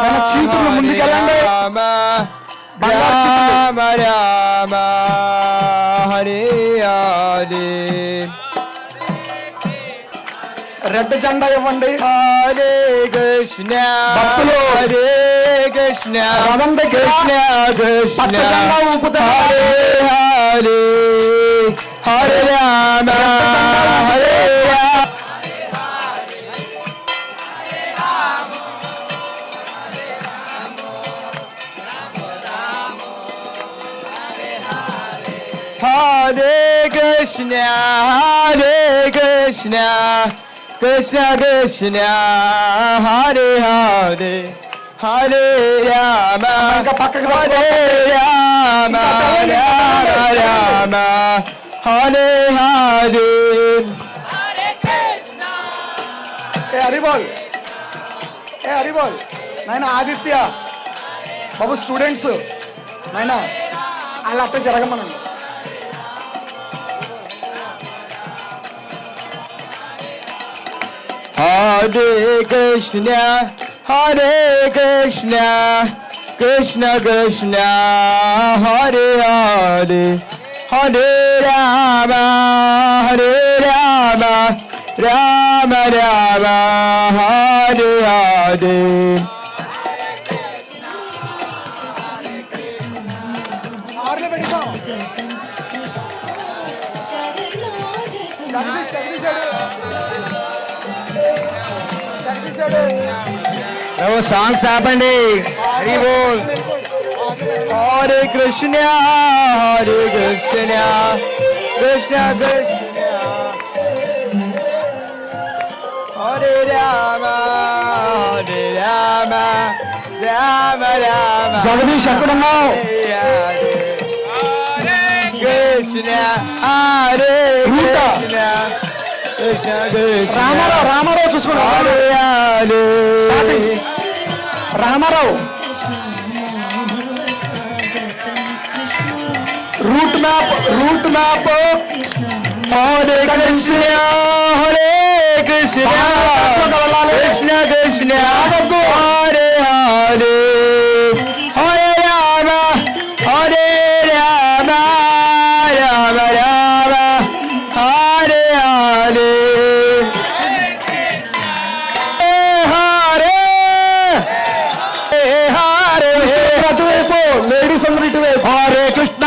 మన చీపుర్లు ముందుకెళ్ళండి. రామ బంగారు చీపుర్లు. రామ రామ హరే హరే రెడ్ జెండా ఇవ్వండి. హరే కృష్ణ భక్తులు హరే కృష్ణ రథం దగ్గర కృష్ణ పచ్చ కృష్ణ జెండా ఊపుతారు. హరే హరే హరే రామ హరే రామ హరే కృష్ణ హరే కృష్ణ కృష్ణ కృష్ణ హరే హరే హరే రామ ఇంకా పక్కకు హరే రామ రామ రామ హరే హరే హరిబోల్ హరిబోల్ నాయన ఆదిత్య బాబు స్టూడెంట్స్ నాయన అలా అట్ట జరగమనండి. హరే కృష్ణ హరే కృష్ణ కృష్ణ కృష్ణ హరే హరే హరే రామ హరే రామ రామ రామ హరే హరే సాంగ్స్ ఆపండి. హరి బోల్ హరే కృష్ణ హరే కృష్ణ కృష్ణ కృష్ణ హరే రామ హరే రామ రామ రామ జగదీష్ ఎక్కడున్నావు? కృష్ణ హరే కృష్ణ కృష్ణ కృష్ణ రామారావు రామారావు చూసుకోండి. హరే హరే రామారావు రూట్ మ్యాప్ హరే కృష్ణ హరే కృష్ణ కృష్ణ కృష్ణ హరే హరే హరే రామ హరే రామ రామ రామ హరే హరే హరే హరే అటువైపు లేడీస్ అందరూ ఇటువైపు. హరే కృష్ణ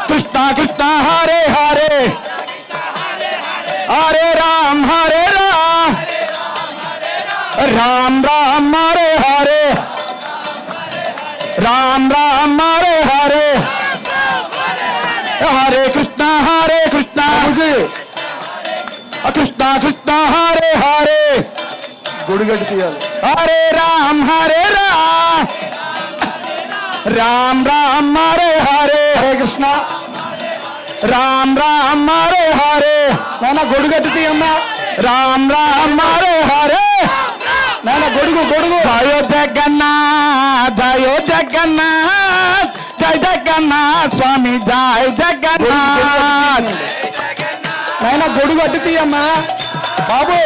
కృష్ణ కృష్ణ హరే హరే హరే రామ్ రామ్ రామ్ హరే హరే రామ్ రామ్ హరే హరే హరే కృష్ణ కృష్ణ కృష్ణ హరే హరే గుడిగడ్డి తీయాలి. హరే రామ్ రామ్ రామ్ హరే హరే హరే కృష్ణ రామ్ రామ్ హరే హరే నాన్న గొడుగట్టి తీయమ్మా. రామ్ రామ్ హరే హరే నాన్న గొడుగు గొడుగు జయ జగన్నాథ్ జయ జగన్నాథ్ జయ జగన్నాథ్ స్వామి జయ జగన్నాథ్ నాయన గొడుగు అడ్డు తీయమ్మా బాబు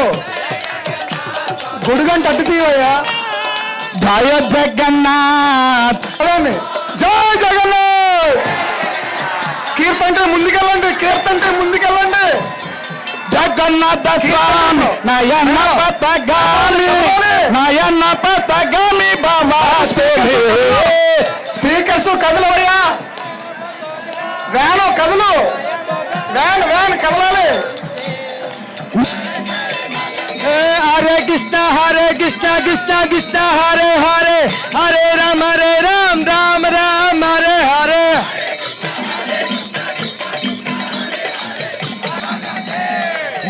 గొడుగు అంటే అడ్డు తీయవయ్యా జయ జగన్నాథ్ జయ జగన్నాథ్ కీర్తంటే ముందుకెళ్ళండి కీర్తంటే ముందుకెళ్ళండి జగన్నాథ స్వామి నయన పతగామి నయన పతగామి బాబా స్పీకర్స్ కదలవయ్యా వ్యాను కదలు వ్యాన్ కదలాలి హరే కృష్ణ కృష్ణ కృష్ణ హరే హరే హరే రామ రామ రామ హరే హరే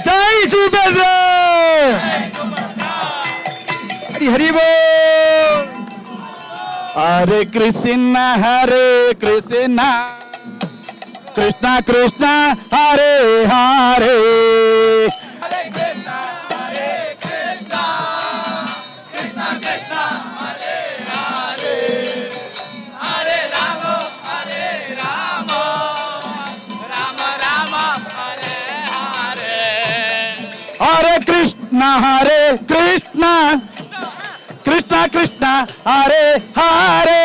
జై సుభద్ర హరి బోల్ హరే కృష్ణ కృష్ణ కృష్ణ హరే హరే హరే కృష్ణ కృష్ణ కృష్ణ హరే హరే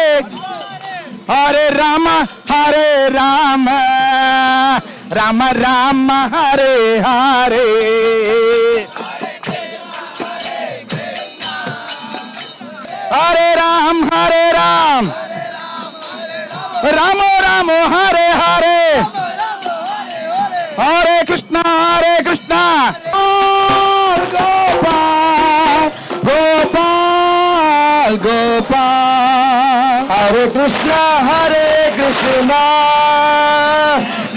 హరే రామ రామ రామ హరే హరే హరే రామ రామ రామ హరే హరే హరే కృష్ణ గోపాల్ హరే కృష్ణ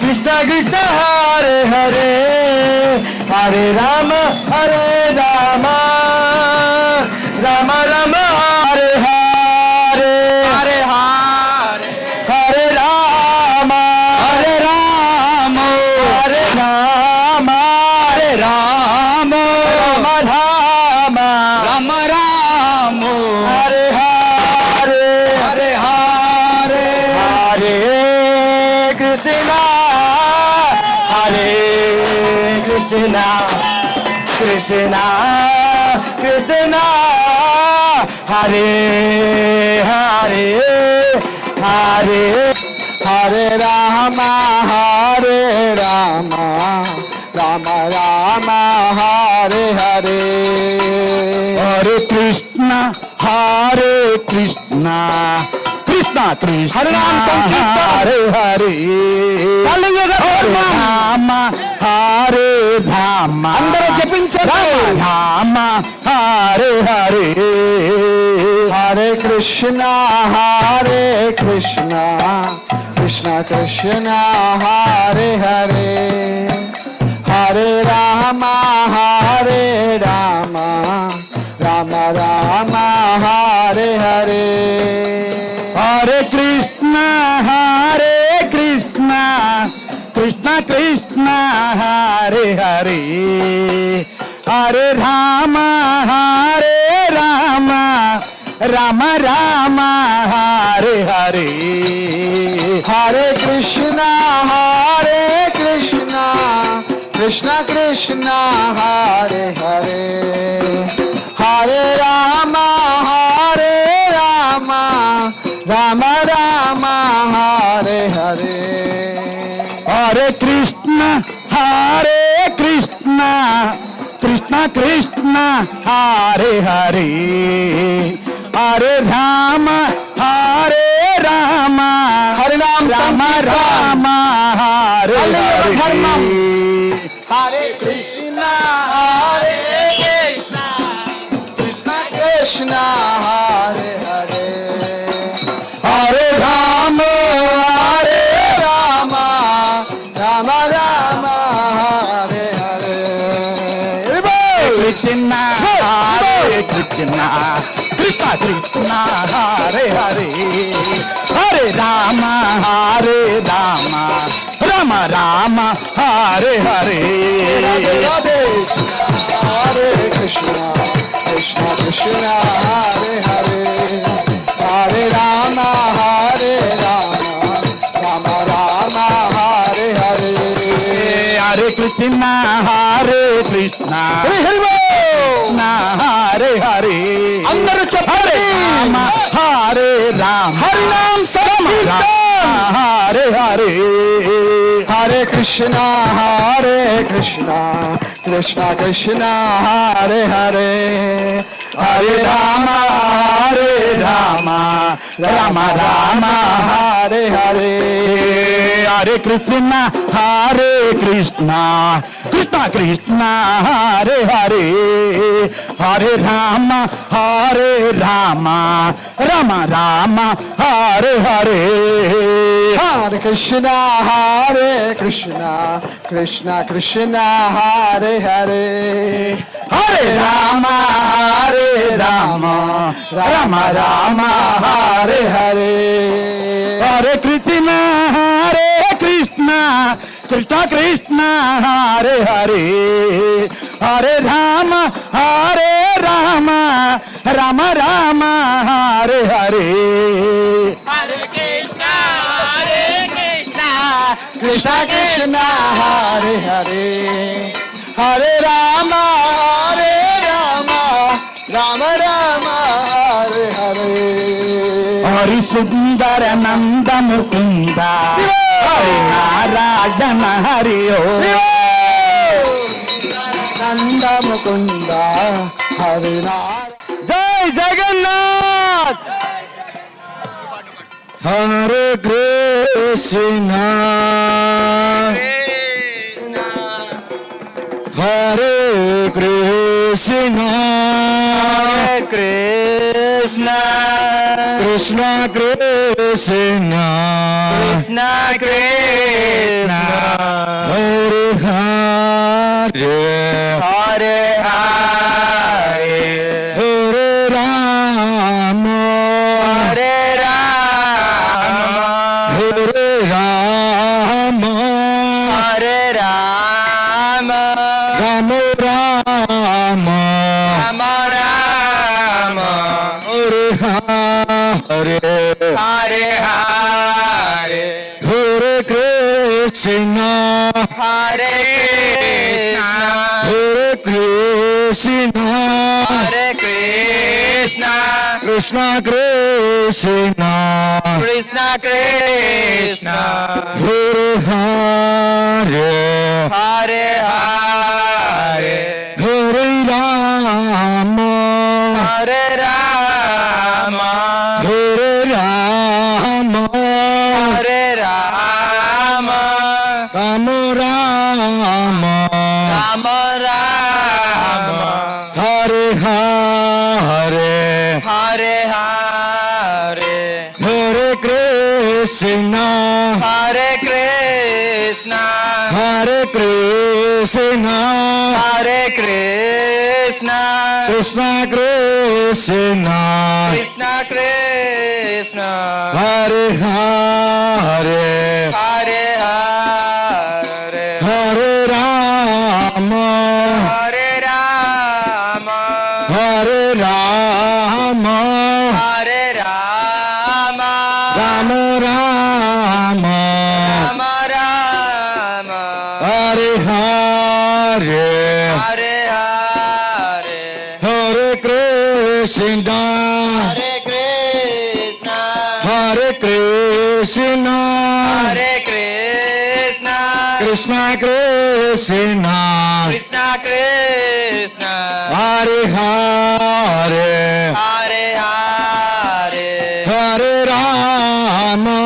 కృష్ణ కృష్ణ హరే హరే హరే రామ రామ రామ హరే హరే హరే హరే రామ హరే రామ హరే రామ హరే హరే హరే కృష్ణ కృష్ణ హరే హరే హరే రామ రామ హరే హరే హరే కృష్ణ కృష్ణ హరే రామ సంకీర్తన హరే హరే రామ హరే రామ అందరూ జపించండి Rama Hare Hare Hare Krishna Krishna Krishna Hare Hare Hare Rama Rama Hare Hare Hare Krishna Krishna Hare Hare Hare Rama Rama Hare Hare Hare Krishna Krishna Hare Hare Hare Rama Rama Hare Hare Hare Krishna Krishna Hare Hare Hare Rama Hare Rama Hare Hare Hare Krishna Krishna Hare Hare Hare Rama Hare Hare Krishna Krishna Hare Hare Hare Rama Rama Hare Hare Radhe Radhe Hare Krishna Krishna Krishna Hare Hare Hare Rama Hare Rama Rama Rama Hare Hare Hare Krishna Hare Krishna Krishna Hare Hare అందరూ చెప్పండి Hare Ram హరి నామ్ sankirtan Hare Hare Hare Krishna Krishna Krishna Hare Hare Hare Rama Rama Rama Rama Hare Hare Hare Krishna Krishna Krishna Hare Hare Hare Rama Rama Rama Rama Hare Hare Hare Krishna Krishna Krishna Hare Hare Hare Rama Rama Rama Rama Hare Hare Hare Krishna Krishna Krishna Hare Hare Hare Rama Rama Rama Rama Hare Hare Krishna Krishna Hare Hare Hare Rama Rama Rama Hare Hare Hari Sundara Nanda Mukunda Hari Narayana Hari Om Nanda Mukunda Hare Nara Jai Jagannath Hare Krishna Hare Krishna Krishna Krishna Krishna Krishna Krishna Hare Hare Hare Hare Hare Rama Hare Rama Hare Rama Hare Rama Rama Rama Rama Rama Hare Hare Hare Hare Hare Krishna Hare Krishna Hare Krishna Krishna Krishna Krishna Krishna Hare Hare Hare Hare Hare Rama Hare Rama Hare Rama Hare Rama Rama Rama Rama Rama Hare Hare Hare Hare Hare Krishna Hare Krishna Hare Krishna Hare Krishna Krishna Krishna Krishna Krishna Hare Hare Hare Hare Hare Rama Hare Rama Hare Rama Hare Rama Rama Rama Rama Rama Hare Hare Hare Hare Hare Krishna Hare Krishna Hare Krishna Hare Krishna Krishna Krishna Krishna Krishna Hare Hare Hare Hare Hare Rama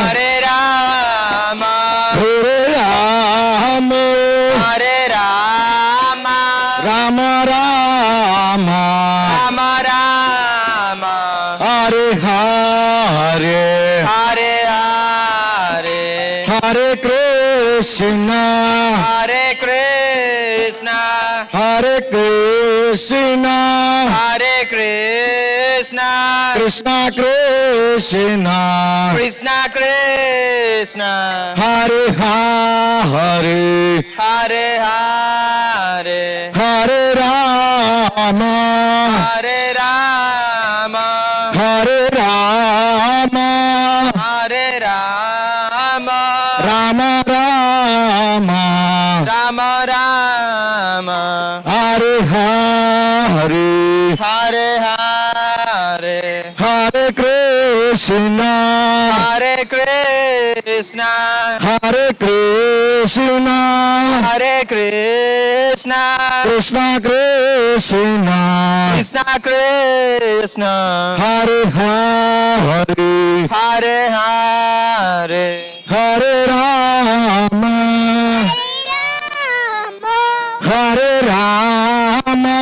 Hare Rama Hare Rama Hare Rama Rama Rama Rama Rama Hare Hare Hare Hare Hare Krishna Hare Krishna Hare Krishna Hare Krishna Krishna Krishna Krishna Krishna Hare Hare Hare Hare Hare Rama Hare Rama Hare Rama Hare Rama Rama Rama Rama Rama Hare Hare Hare Hare Hare Krishna Hare Krishna Hare Krishna Hare Krishna Krishna Krishna Krishna Krishna Hare Hare Hare Hare Hare Rama Hare Rama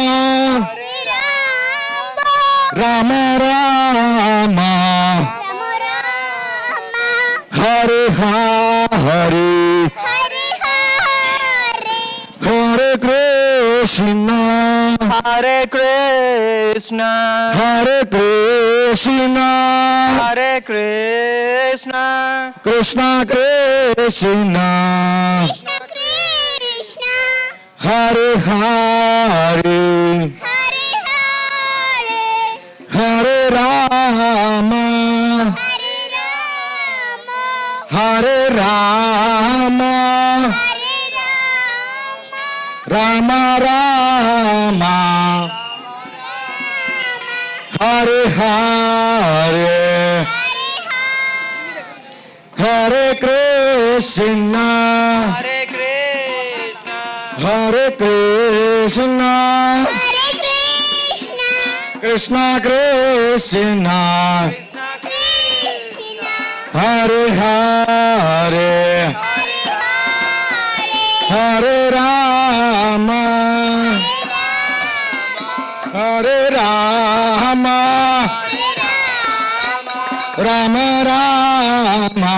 Rama Rama Hare Hare Hare Krishna Hare Krishna Hare Krishna Hare Krishna Krishna Krishna Hare Hare Hare Rama Hare Rama Rama Rama Hare Hare Hare Krishna Hare Krishna Hare Krishna Krishna Krishna Hare Hare Hare Rama Hare Rama Rama Rama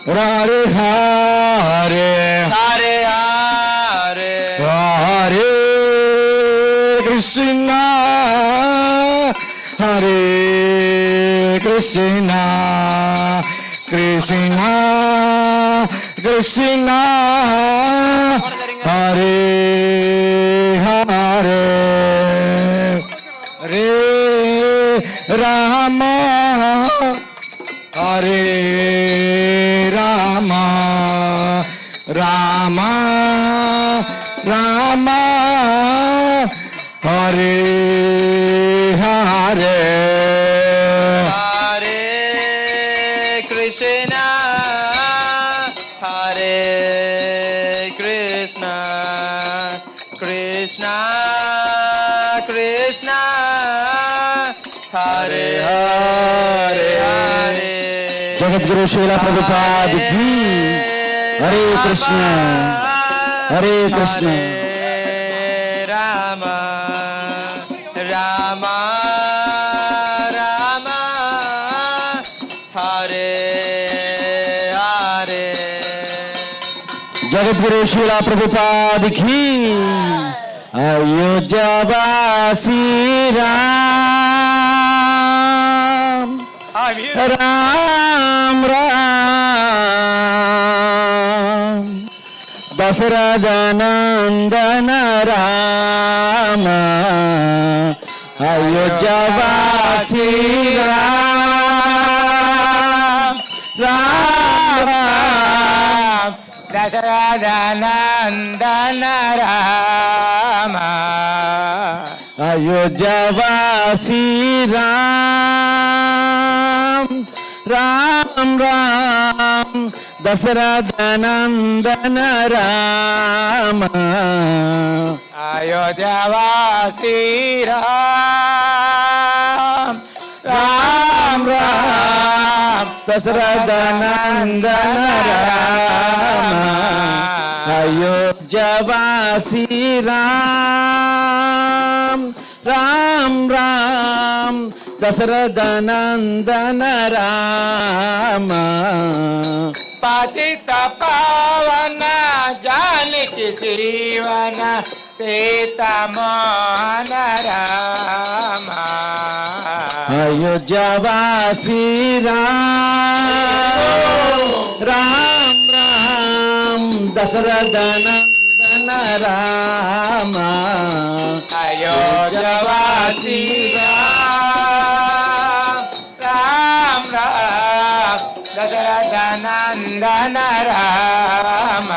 Hare Hare Hare Hare Hare Krishna Hare Krishna Krishna Krishna Hare Hare Hare Rama Hare Rama Rama Rama Hare Hare Hare Krishna Hare Krishna Krishna Krishna Hare Hare Hare जगद्गुरु श्रीला प्रभुपाद की हरे कृष्ण हरे Krishna Rama Rama Rama Hare Hare जगद्गुरु श्रीला प्रभुपाद की अयोध्यावासी राम राम राम दशरथ नंदन राम अयोध्यावासी राम राम राम दशरथ नंदन राम अयोध्यावासी राम राम राम दशरथ नंदन राम अयोध्यावासी राम राम राम दशरथ नंदन राम अयोध्यावासी राम राम राम దశరథ నందన రామ పతిత పావన జానకి జీవన సీతమోహన రామ అయోధ్యవాసి రామ రామ రామ దశరథ నందన రామ అయోధ్యవాసి రామ రామ దశరథ నందన రామ